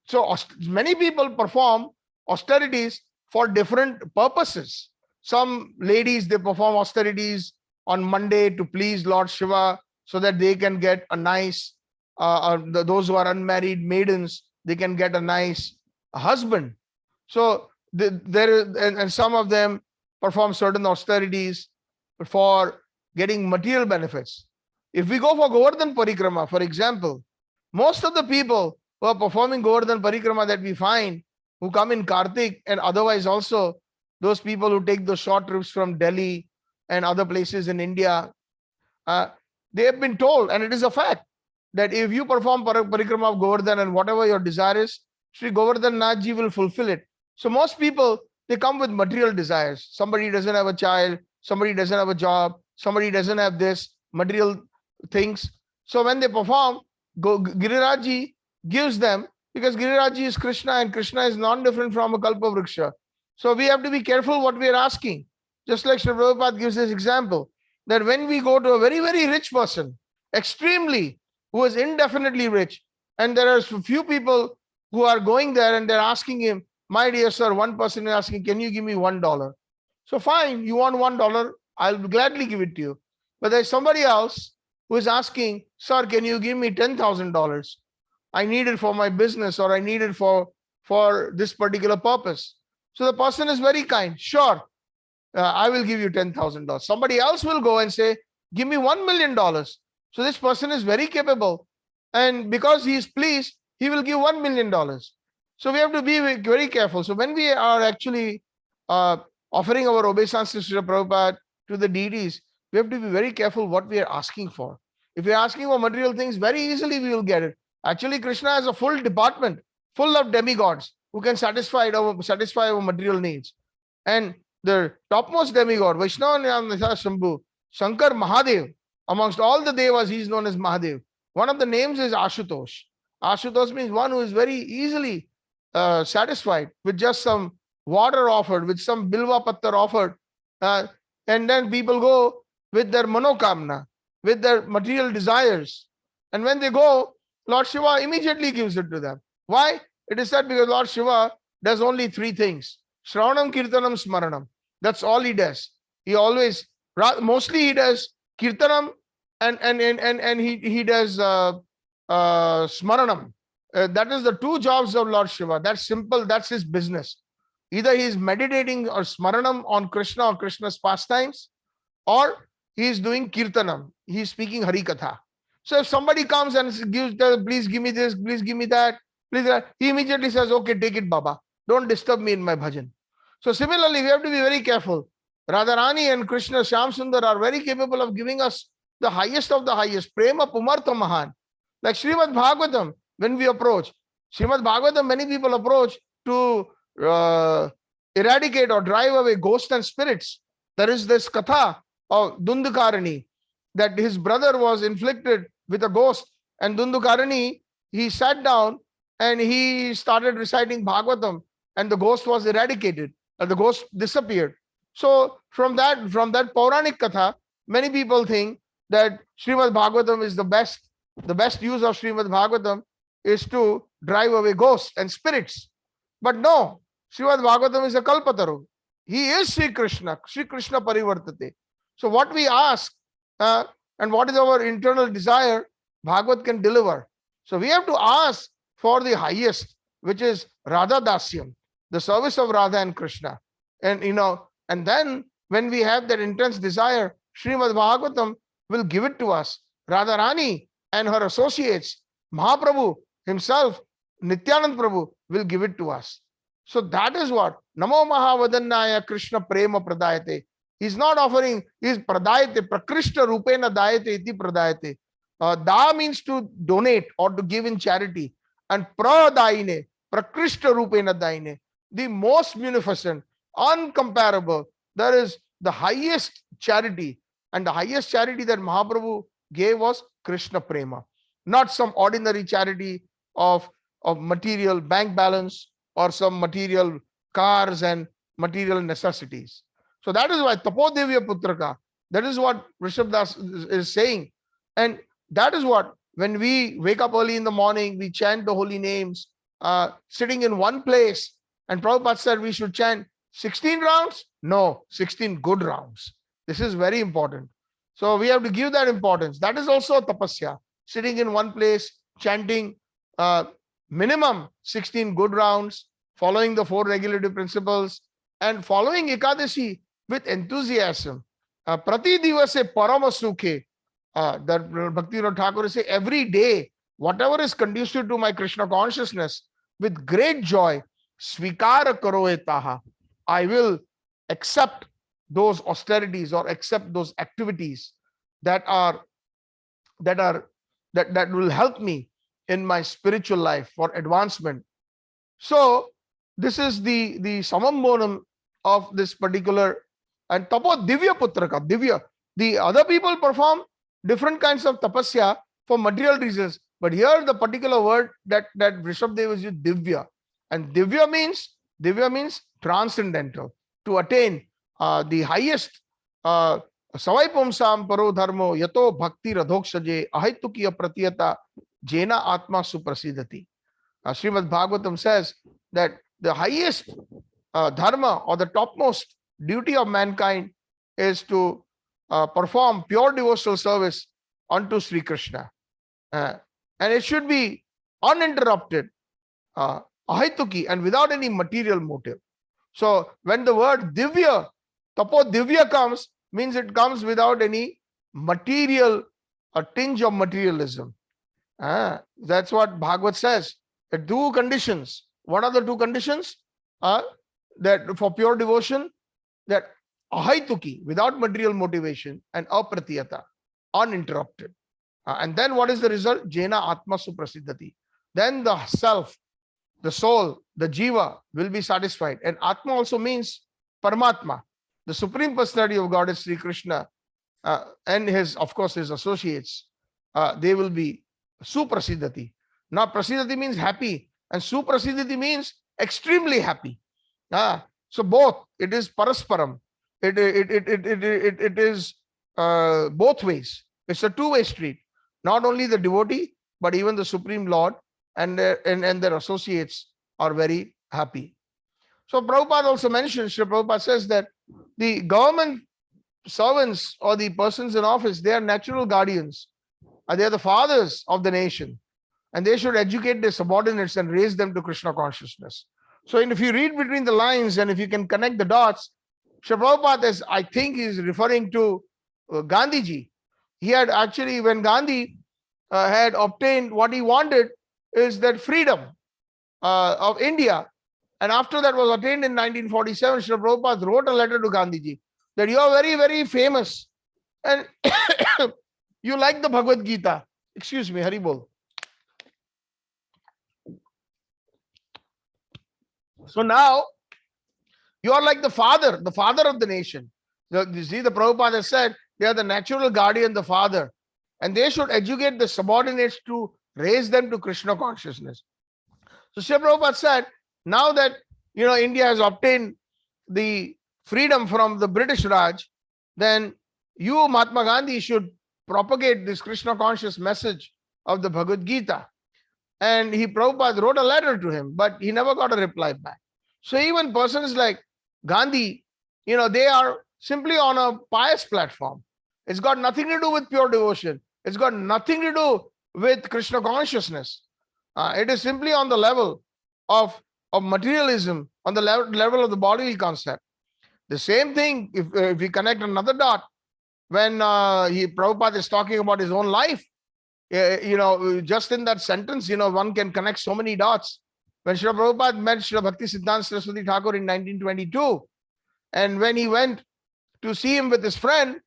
So many people perform austerities for different purposes. Some ladies, they perform austerities on Monday to please Lord Shiva so that they can get a nice, those who are unmarried maidens, they can get a nice husband. So and some of them perform certain austerities for getting material benefits. If we go for Govardhan Parikrama, for example, most of the people who are performing Govardhan Parikrama that we find, who come in Kartik and otherwise also, those people who take the short trips from Delhi and other places in India, they have been told, and it is a fact, that if you perform Parikrama of Govardhan and whatever your desire is, Sri Govardhan Nath Ji will fulfill it. So most people, they come with material desires. Somebody doesn't have a child, somebody doesn't have a job, somebody doesn't have this, material things. So when they perform, Giriraj Ji gives them, because Giriraj Ji is Krishna and Krishna is non-different from a Kalpa Vriksha. So we have to be careful what we are asking. Just like Sri Prabhupada gives this example, that when we go to a very, very rich person, extremely, who is indefinitely rich, and there are few people who are going there and they're asking him, my dear sir, one person is asking, can you give me $1? So fine, you want $1, I'll gladly give it to you. But there's somebody else who is asking, sir, can you give me $10,000? I need it for my business, or I need it for this particular purpose. So the person is very kind. Sure, I will give you $10,000. Somebody else will go and say, give me $1 million. So this person is very capable. And because he is pleased, he will give $1 million. So we have to be very careful. So when we are actually offering our obeisances to Prabhupada, to the deities, we have to be very careful what we are asking for. If we are asking for material things, very easily we will get it. Actually, Krishna has a full department full of demigods who can satisfy our material needs. And the topmost demigod, Vaishnava Shambhu, Shankar Mahadev, amongst all the devas, he is known as Mahadev. One of the names is Ashutosh. Ashutosh means one who is very easily satisfied with just some water offered, with some bilva pattar offered. And then people go with their manokamna, with their material desires. And when they go, Lord Shiva immediately gives it to them. Why? It is said because Lord Shiva does only 3 things. Shravanam, Kirtanam, Smaranam. That's all he does. He always, mostly he does Kirtanam and he does Smaranam. That is the 2 jobs of Lord Shiva. That's simple. That's his business. Either he is meditating or Smaranam on Krishna or Krishna's pastimes, or he is doing Kirtanam. He is speaking Hari Katha. So if somebody comes and gives, please give me this, please give me that, please, he immediately says, okay, take it, Baba. Don't disturb me in my bhajan. So similarly, we have to be very careful. Radharani and Krishna Shyam Sundar are very capable of giving us the highest of the highest. Prema Pumartha Mahan. Like Srimad Bhagavatam, when we approach, Srimad Bhagavatam, many people approach to eradicate or drive away ghosts and spirits. There is this katha of Dundukarani, that his brother was inflicted with a ghost, and Dundukarani, he sat down and he started reciting Bhagavatam, and the ghost was eradicated, and the ghost disappeared. So from that Pauranik katha, many people think that Srimad Bhagavatam is the best use of Srimad Bhagavatam is to drive away ghosts and spirits. But no, Srimad Bhagavatam is a Kalpataru. He is Sri Krishna Parivartate. So what we ask and what is our internal desire, Bhagavat can deliver. So we have to ask for the highest, which is Radha Dasyam, the service of Radha and Krishna. And and then when we have that intense desire, Srimad Bhagavatam will give it to us. Radharani and her associates, Mahaprabhu himself, Nityanand Prabhu will give it to us. So that is what Namo Mahavadannaya Krishna Prema Pradayate. He's not offering, he's Pradayate, Prakrishta Rupena Dayate iti Pradayate. Da means to donate or to give in charity. And Pradaine, Prakrishta Rupena Daine, the most munificent, uncomparable. There is the highest charity. And the highest charity that Mahaprabhu gave was Krishna Prema. Not some ordinary charity of material bank balance or some material cars and material necessities. So that is why Tapodevya Putraka, that is what Ṛṣabhadeva is saying. And that is what, when we wake up early in the morning, we chant the holy names, sitting in one place. And Prabhupada said we should chant 16 rounds? No, 16 good rounds. This is very important. So we have to give that importance. That is also a tapasya. Sitting in one place, chanting minimum 16 good rounds, following the 4 regulative principles, and following Ekadashi with enthusiasm. Prati divase parama sukhe. That Bhaktivinoda Thakur say, every day, whatever is conducive to my Krishna consciousness, with great joy, svikara karo etaha. I will accept those austerities or accept those activities that will help me in my spiritual life for advancement. So this is the samambonam of this particular, and tapo divya putraka, divya. The other people perform different kinds of tapasya for material reasons, but here the particular word that Ṛṣabhadeva is used, divya, and divya means transcendental, to attain the highest. Savai pumsam paro dharmo yato bhakti radhokshaje ahitukiya pratiyata jena atma suprasidhati. Srimad Bhagavatam says that the highest dharma or the topmost duty of mankind is to perform pure devotional service unto Sri Krishna. And it should be uninterrupted, ahituki, and without any material motive. So when the word divya, tapo divya comes, means it comes without any material, a tinge of materialism. That's what Bhagavat says. The 2 conditions. What are the 2 conditions? That for pure devotion, that ahituki, without material motivation, and apratiyata, uninterrupted. And then what is the result? Jena atma suprasiddhati. Then the self, the soul, the jiva will be satisfied. And atma also means Paramatma. The Supreme Personality of God is Sri Krishna, and his associates. They will be suprasiddhati. Now prasiddhati means happy, and suprasiddhati means extremely happy. So both, it is parasparam. It is both ways. It's a 2-way street. Not only the devotee, but even the Supreme Lord and their associates are very happy. So Prabhupada also mentions, Sri Prabhupada says that the government servants or the persons in office, they are natural guardians. They are the fathers of the nation. And they should educate their subordinates and raise them to Krishna consciousness. So if you read between the lines and if you can connect the dots, Sri Prabhupada, I think, is referring to Gandhiji. He had actually, when Gandhi had obtained what he wanted, is that freedom of India. And after that was attained in 1947, Sri Prabhupada wrote a letter to Gandhiji that you are very, very famous and you like the Bhagavad Gita. Excuse me, Hari Bol. So now you are like the father of the nation. You see, the Prabhupada has said they are the natural guardian, the father, and they should educate the subordinates to raise them to Krishna consciousness. So Srila Prabhupada said, now that India has obtained the freedom from the British Raj, then you, Mahatma Gandhi, should propagate this Krishna conscious message of the Bhagavad Gita. And Prabhupada wrote a letter to him, but he never got a reply back. So even persons like Gandhi, they are simply on a pious platform. It's got nothing to do with pure devotion. It's got nothing to do with Krishna consciousness. It is simply on the level of materialism, on the level of the bodily concept. The same thing, if we connect another dot, when Prabhupada is talking about his own life, just in that sentence, one can connect so many dots. When Srila Prabhupada met Srila Bhaktisiddhanta Saraswati Thakur in 1922, and when he went to see him with his friend,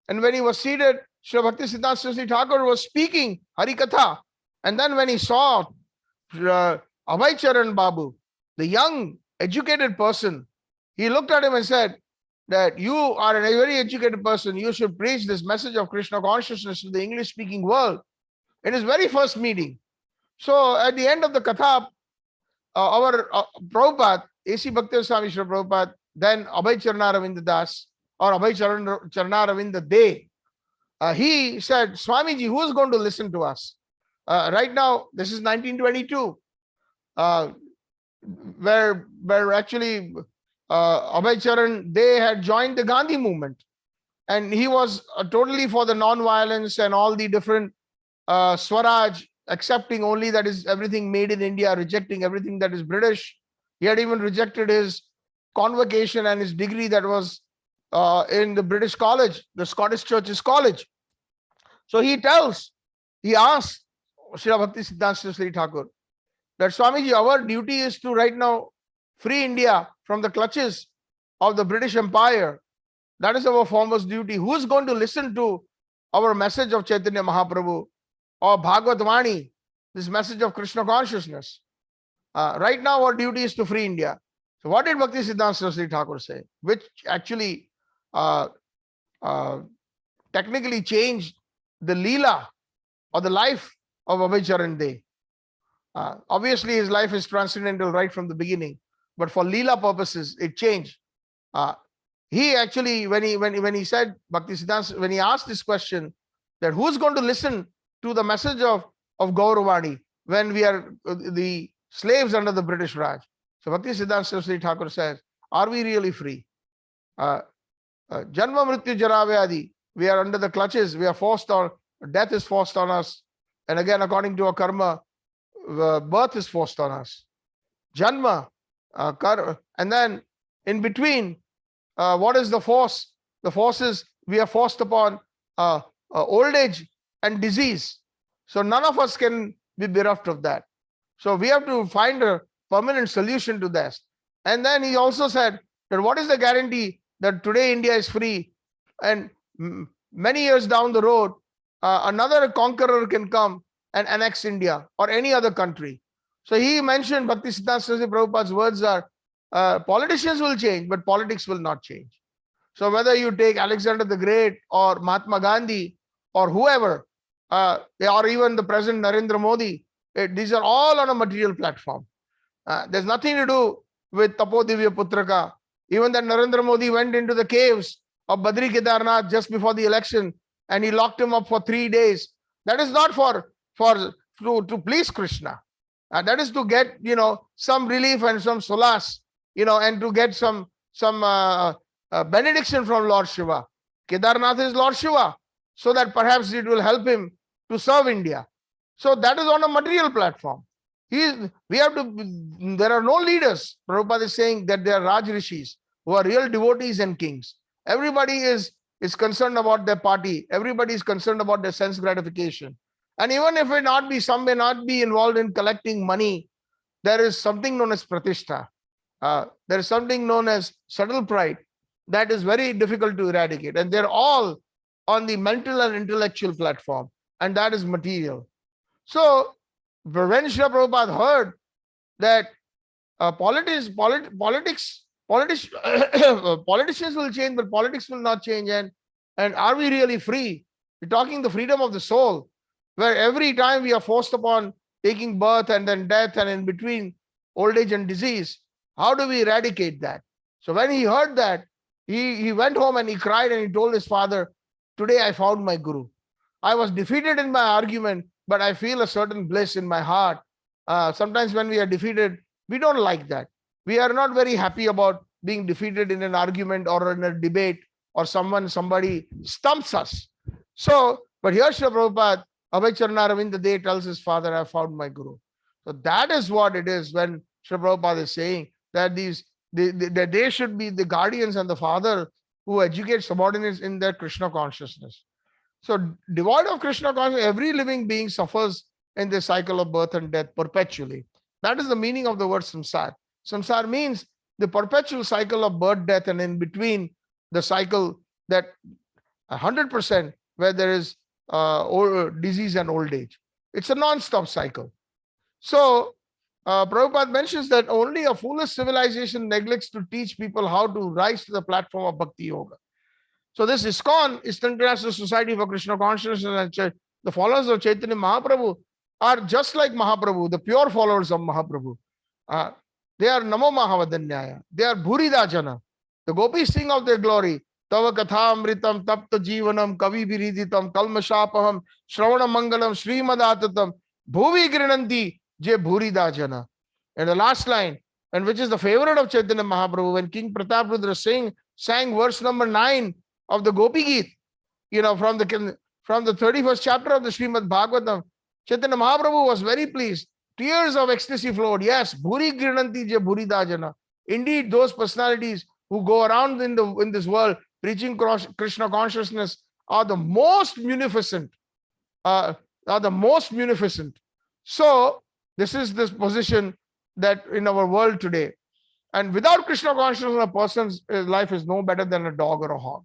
and when he was seated, Srila Bhaktisiddhanta Saraswati Thakur was speaking Harikatha. And then when he saw Abhay Charan Babu, the young, educated person, he looked at him and said that you are a very educated person. You should preach this message of Krishna consciousness to the English-speaking world. In his very first meeting. So at the end of the Katha, our Prabhupada, A.C. Bhakti Swami Srila Prabhupada, then Abhay Charana Das, or Abhay Charana De, he said, Swamiji, who is going to listen to us? Right now, this is 1922, where actually Abhay Charan De had joined the Gandhi movement. And he was totally for the non-violence and all the different Swaraj, accepting only that is everything made in India, rejecting everything that is British. He had even rejected his convocation and his degree that was in the British college, the Scottish Church's college. So he asks Srila Bhakti Siddhanta Saraswati Thakur that Swamiji, our duty is to right now free India from the clutches of the British Empire. That is our foremost duty. Who is going to listen to our message of Chaitanya Mahaprabhu or Bhagavad Vani, this message of Krishna consciousness? Right now our duty is to free India. So what did Bhakti Siddhanta Saraswati Thakur say? Which actually technically changed the Leela or the life of Abhay Charan De. Obviously his life is transcendental right from the beginning, but for Leela purposes it changed. He actually, when he said Bhakti Siddhanta, when he asked this question, that who's going to listen to the message of Gauravani when we are the slaves under the British Raj? So Bhakti Siddhanta Saraswati Thakur says, are we really free? Janma Mrityu Jara Vyadi, we are under the clutches, we are forced on, death is forced on us. And again, according to our karma, birth is forced on us. Janma, and then in between, what is the force? The force is we are forced upon old age and disease. So none of us can be bereft of that. So we have to find a permanent solution to this. And then he also said that what is the guarantee that today India is free and many years down the road, another conqueror can come and annex India or any other country. So he mentioned, Bhakti Siddhanta Saraswati Prabhupada's words are, politicians will change, but politics will not change. So whether you take Alexander the Great or Mahatma Gandhi or whoever, or even the present Narendra Modi, these are all on a material platform. There's nothing to do with Tapo Divya Putraka. Even that Narendra Modi went into the caves of Badri Kedarnath just before the election and he locked him up for 3 days. That is not to please Krishna. That is to get some relief and some solace, and to get some benediction from Lord Shiva. Kedarnath is Lord Shiva, so that perhaps it will help him to serve India. So that is on a material platform. There are no leaders. Prabhupada is saying that there are Raj Rishis who are real devotees and kings. Everybody is concerned about their party. Everybody is concerned about their sense gratification. And even if some may not be involved in collecting money, there is something known as pratishtha. There is something known as subtle pride that is very difficult to eradicate. And they're all on the mental and intellectual platform. And that is material. So when Srila Prabhupada heard that Politicians will change, but politics will not change. And are we really free? We're talking the freedom of the soul, where every time we are forced upon taking birth and then death and in between old age and disease. How do we eradicate that? So when he heard that, he went home and he cried and he told his father, today I found my guru. I was defeated in my argument, but I feel a certain bliss in my heart. Sometimes when we are defeated, we don't like that. We are not very happy about being defeated in an argument or in a debate, or somebody stumps us. So, but here Srila Prabhupada, Abhay Charana Day tells his father, I found my guru. So that is what it is when Srila Prabhupada is saying that they should be the guardians and the father who educate subordinates in their Krishna consciousness. So devoid of Krishna consciousness, every living being suffers in the cycle of birth and death perpetually. That is the meaning of the word samsara. Samsara means the perpetual cycle of birth, death, and in between the cycle that 100% where there is disease and old age. It's a non-stop cycle. So Prabhupada mentions that only a foolish civilization neglects to teach people how to rise to the platform of Bhakti Yoga. So this ISKCON, Eastern International Society for Krishna Consciousness, and the followers of Chaitanya Mahaprabhu are just like Mahaprabhu, the pure followers of Mahaprabhu. They are Namo Mahavadanyaya. They are Bhurida Jana. The gopis sing of their glory. Tava Katha Amritam Tapta Jivanam Kavi Viriditam Kalmashapaham Shravana Mangalam Srimadattatam Bhuvi Grinanti Je Bhurida Jana. And the last line, and which is the favorite of Chaitanya Mahaprabhu, when King Prataprudra sang verse number 9 of the Gopi Geet, from the 31st chapter of the Srimad Bhagavatam, Chaitanya Mahaprabhu was very pleased. Tears of ecstasy flowed. Yes, Bhuri Grinanti Je Bhurida Jana. Indeed, those personalities who go around in this world preaching Krishna consciousness are the most munificent. So this is this position that in our world today. And without Krishna consciousness, a person's life is no better than a dog or a hog.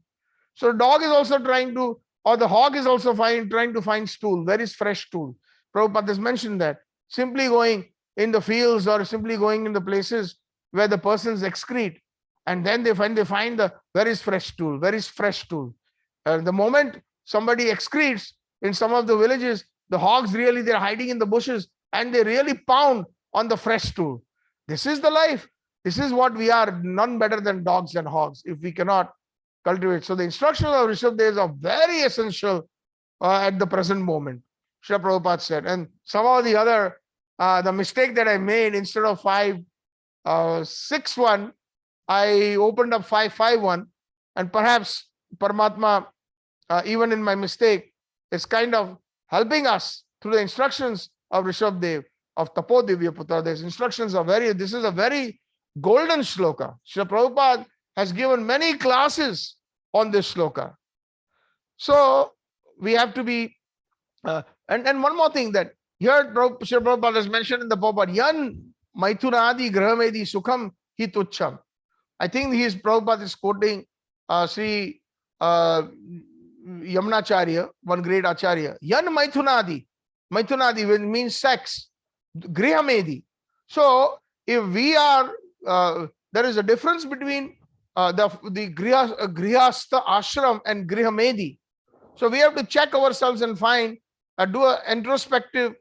So the dog is also the hog is also trying to find stool. Where is fresh stool? Prabhupada has mentioned that. Simply going in the fields or simply going in the places where the persons excrete, and then they find where is fresh stool, where is fresh stool. The moment somebody excretes in some of the villages, the hogs they're hiding in the bushes and they really pound on the fresh stool. This is the life. This is what we are, none better than dogs and hogs if we cannot cultivate. So the instructions of Ṛṣabhadeva are very essential at the present moment. Srila Prabhupada said, and somehow the other, the mistake that I made, instead of 561, I opened up 551, and perhaps Paramatma, even in my mistake, is kind of helping us through the instructions of Ṛṣabhadeva, of Tapo Divya Putra. These instructions are this is a very golden shloka. Srila Prabhupada has given many classes on this shloka. So we have to be, and one more thing that here Srila Prabhupada has mentioned in the Prabhupada, Yan Maithunadi Grahamedi Sukham Hitucham. I think Prabhupada is quoting Sri Yamunacharya, one great Acharya. Yan Maithunadi. Maithunadi means sex. Grihamedi. So if we are, there is a difference between the Grihastha ashram and Grihamedi. So we have to check ourselves and find, do an introspective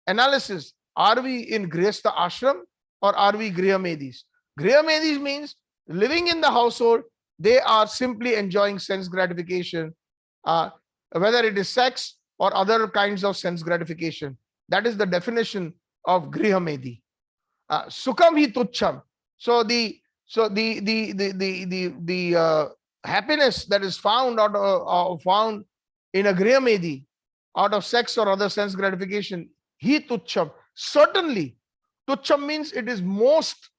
analysis. Are we in Grihastha ashram or are we Grihamedis? Grihamedis means living in the household. They are simply enjoying sense gratification, whether it is sex or other kinds of sense gratification. That is the definition of Grihamedi. Sukham hi tucham. So the happiness that is found found in a Grihamedi out of sex or other sense gratification, hi tucham. Certainly, tucham means it is most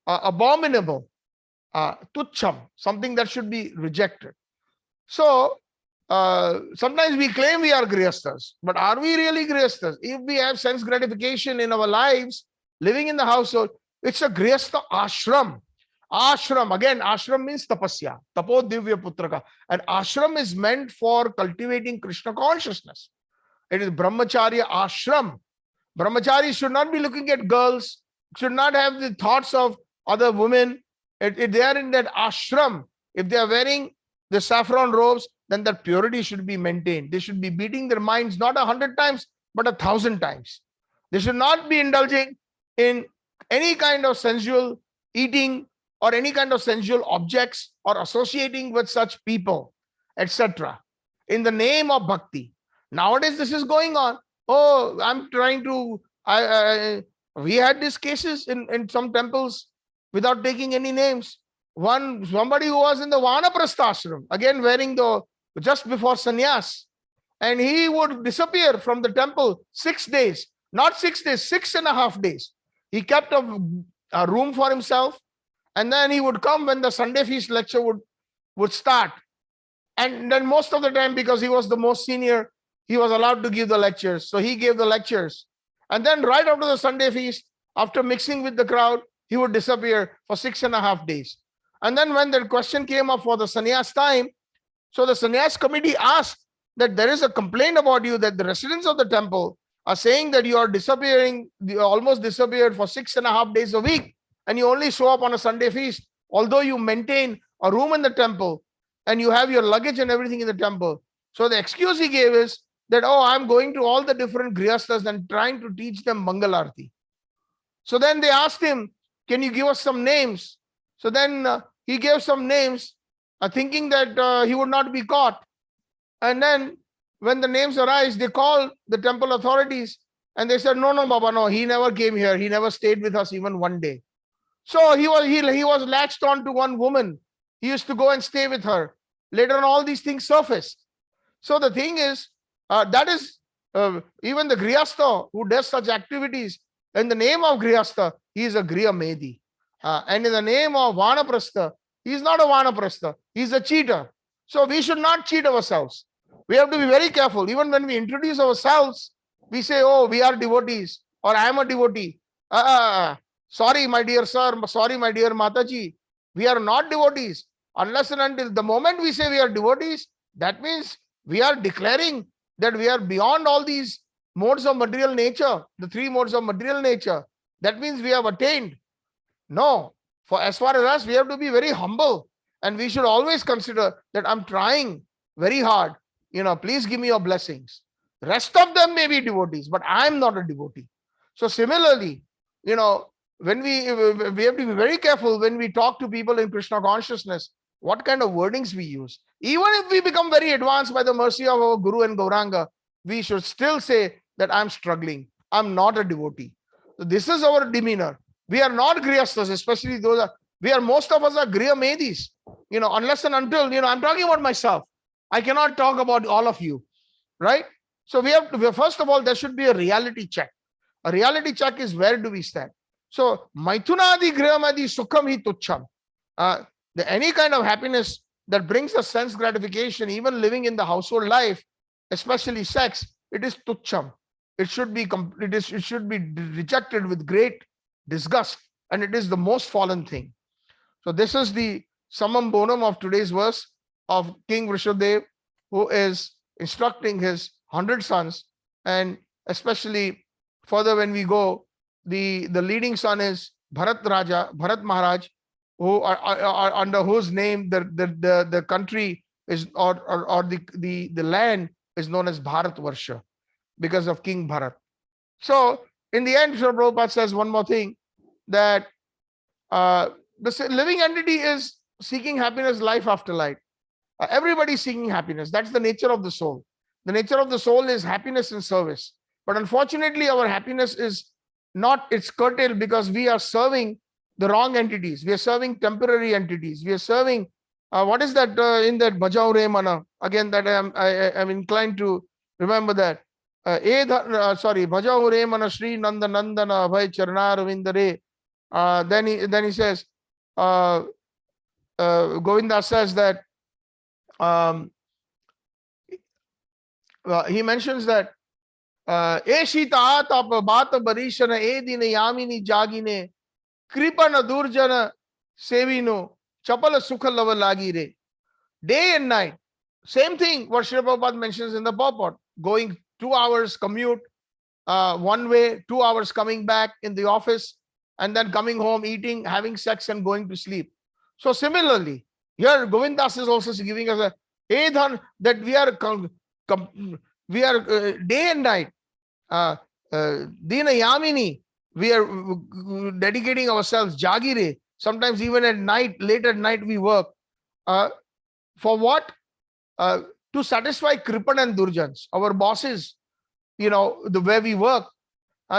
abominable. Tucham, something that should be rejected. So sometimes we claim we are grihasthas, but are we really grihasthas? If we have sense gratification in our lives, living in the household, it's a grihastha ashram. Ashram, again, ashram means tapasya, tapo divya putraka. And ashram is meant for cultivating Krishna consciousness. It is brahmacharya ashram. Brahmachari should not be looking at girls. should not have the thoughts of other women. If they are in that ashram, if they are wearing the saffron robes, then that purity should be maintained. They should be beating their minds not 100 times, but 1,000 times. They should not be indulging in any kind of sensual eating or any kind of sensual objects or associating with such people, etc. in the name of bhakti. Nowadays, this is going on. Oh, I'm trying to. We had these cases in some temples without taking any names. Somebody who was in the Vanaprastha ashram, again wearing the just before sannyas, and he would disappear from the temple 6 days, not 6 days, 6.5 days. He kept a room for himself, and then he would come when the Sunday feast lecture would start. And then most of the time, because he was the most senior, he was allowed to give the lectures. So he gave the lectures. And then right after the Sunday feast, after mixing with the crowd, he would disappear for 6.5 days. And then when the question came up for the sannyas time, so the sannyas committee asked that there is a complaint about you, that the residents of the temple are saying that you are disappearing, you almost disappeared for 6.5 days a week, and you only show up on a Sunday feast, although you maintain a room in the temple and you have your luggage and everything in the temple. So the excuse he gave is that, oh, I'm going to all the different grihasthas and trying to teach them Mangalarti. So then they asked him, can you give us some names? So then he gave some names, thinking that he would not be caught. And then when the names arise, they called the temple authorities and they said, no, Baba, no, he never came here. He never stayed with us even one day. So he was latched on to one woman. He used to go and stay with her. Later on, all these things surfaced. So the thing is, that is even the grihastha who does such activities, in the name of grihastha, he is a griha medi. And in the name of vanaprastha, he is not a vanaprastha. He is a cheater. So we should not cheat ourselves. We have to be very careful. Even when we introduce ourselves, we say, oh, we are devotees, or I am a devotee. Sorry, my dear sir. Sorry, my dear Mataji. We are not devotees. Unless and until the moment we say we are devotees, that means we are declaring that we are beyond all these modes of material nature, the 3 modes of material nature. That means we have attained. No. For as far as us, we have to be very humble, and we should always consider that I'm trying very hard. Please give me your blessings. The rest of them may be devotees, but I'm not a devotee. So similarly, when we have to be very careful when we talk to people in Krishna consciousness, what kind of wordings we use. Even if we become very advanced by the mercy of our Guru and Gauranga, we should still say that I'm struggling. I'm not a devotee. So this is our demeanor. We are not grihasthas, especially most of us are griha medis. Unless and until, I'm talking about myself. I cannot talk about all of you, right? So we have to, first of all, there should be a reality check. A reality check is where do we stand? So, Maithunadi Grihamadi Sukham hi tucham. Any kind of happiness that brings us sense gratification, even living in the household life, especially sex, it is tucham. It should be rejected with great disgust, and it is the most fallen thing. So this is the summum bonum of today's verse of King Ṛṣabhadeva, who is instructing his 100 sons, and especially further when we go, the leading son is Bharat Maharaj, who are under whose name the country is or the land is known as Bharatvarsha because of King Bharat. So in the end, Srila Prabhupada says one more thing, that the living entity is seeking happiness life after life. Everybody is seeking happiness. That's the nature of the soul. The nature of the soul is happiness and service. But unfortunately, our happiness is not, it's curtailed because we are serving the wrong entities. We are serving temporary entities. We are serving, what is that in that Bhajao Re Mana? Again, that I am inclined to remember that. Bhajao Re Mana Shri Nanda Nandana Abhay Charnar Vindare. Then he says, Govinda says that, he mentions that Eshita Atap Bata Barishana Edine Yamini Jagine Kripana Durjana Sevino Chapala Sukha Lavalagire. Day and night, same thing what Srila Prabhupada mentions in the purport. Going 2 hours commute one way, 2 hours coming back in the office, and then coming home, eating, having sex, and going to sleep. So similarly, here Govindas is also giving us a edhan that we are day and night, Dina Yamini, we are dedicating ourselves, Jagire, sometimes even at night, late at night we work. For what? To satisfy Kripan and Durjans, our bosses, the way we work.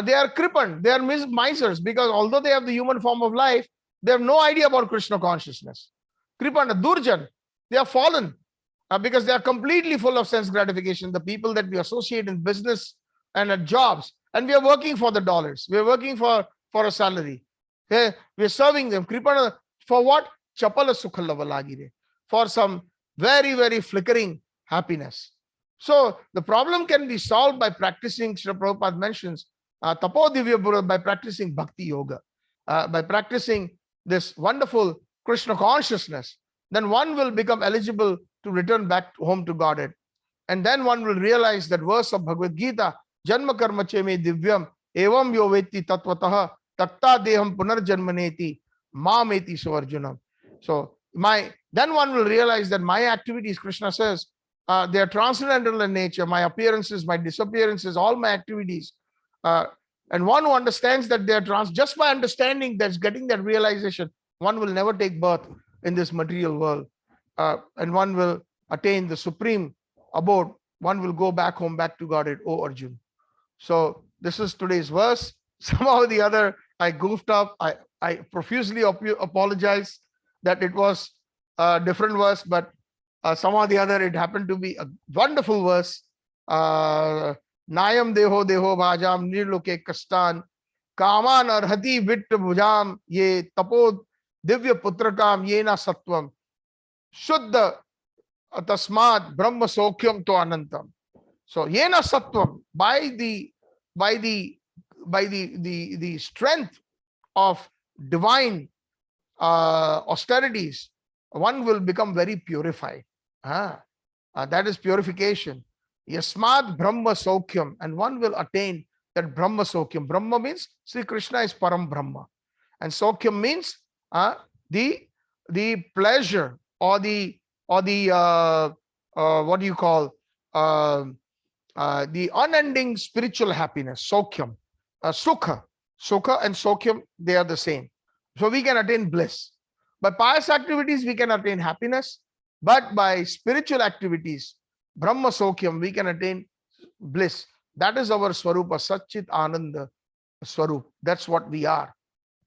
They are Kripan, they are misers, because although they have the human form of life, they have no idea about Krishna consciousness. Kripan, Durjan, they are fallen because they are completely full of sense gratification. The people that we associate in business and at jobs, and we are working for the dollars, we are working for a salary. We are serving them. Kripan, for what? Chapala sukhallavalagire, for some very, very flickering happiness. So the problem can be solved by practicing, Srila Prabhupada mentions, Tapo Divya, by practicing Bhakti Yoga, by practicing this wonderful Krishna consciousness. Then one will become eligible to return back home to Godhead. And then one will realize that verse of Bhagavad Gita, Janma karma che me divyam, evam yo veti tattvataha, tatta deham punarjanmaneti, mameti suvarjunam. So then one will realize that my activities, Krishna says, they are transcendental in nature. My appearances, my disappearances, all my activities. And one who understands that they are just by understanding, that's getting that realization, one will never take birth in this material world. And one will attain the supreme abode. One will go back home, back to Godhead, O Arjun. So this is today's verse. Somehow or the other, I goofed up. I profusely apologize that it was a different verse, but somehow or the other, it happened to be a wonderful verse. Nayam deho deho bhajam nirloke kastan kaman arhati vitt bhujam ye tapod divya putrakam yena sattvam shuddha tasmad brahma sokyam to anantam. So yena sattvam, by the strength of divine austerities, one will become very purified. That is purification. Yasmad Brahma Sokyam, and one will attain that Brahma Sokyam. Brahma means Sri Krishna is Param Brahma, and Sokyam means the pleasure or the what do you call the unending spiritual happiness. Sokyam, Sukha and Sokyam, they are the same. So we can attain bliss. By pious activities, we can attain happiness, but by spiritual activities, Brahma Sokyam, we can attain bliss. That is our Swarupa, Satchitananda Swarup. That's what we are,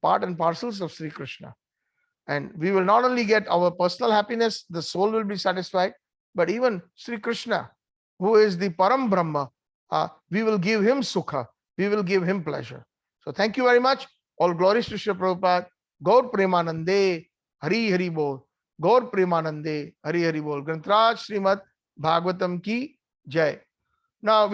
part and parcels of Sri Krishna. And we will not only get our personal happiness, the soul will be satisfied, but even Sri Krishna, who is the Param Brahma, we will give him Sukha, we will give him pleasure. So thank you very much. All glories to Srila Prabhupada. Gaur Premanande, Hari Hari Bol. Gaur Premanande, Hari Hari Bol. Grantraj Srimad Bhagavatam ki Jai. Now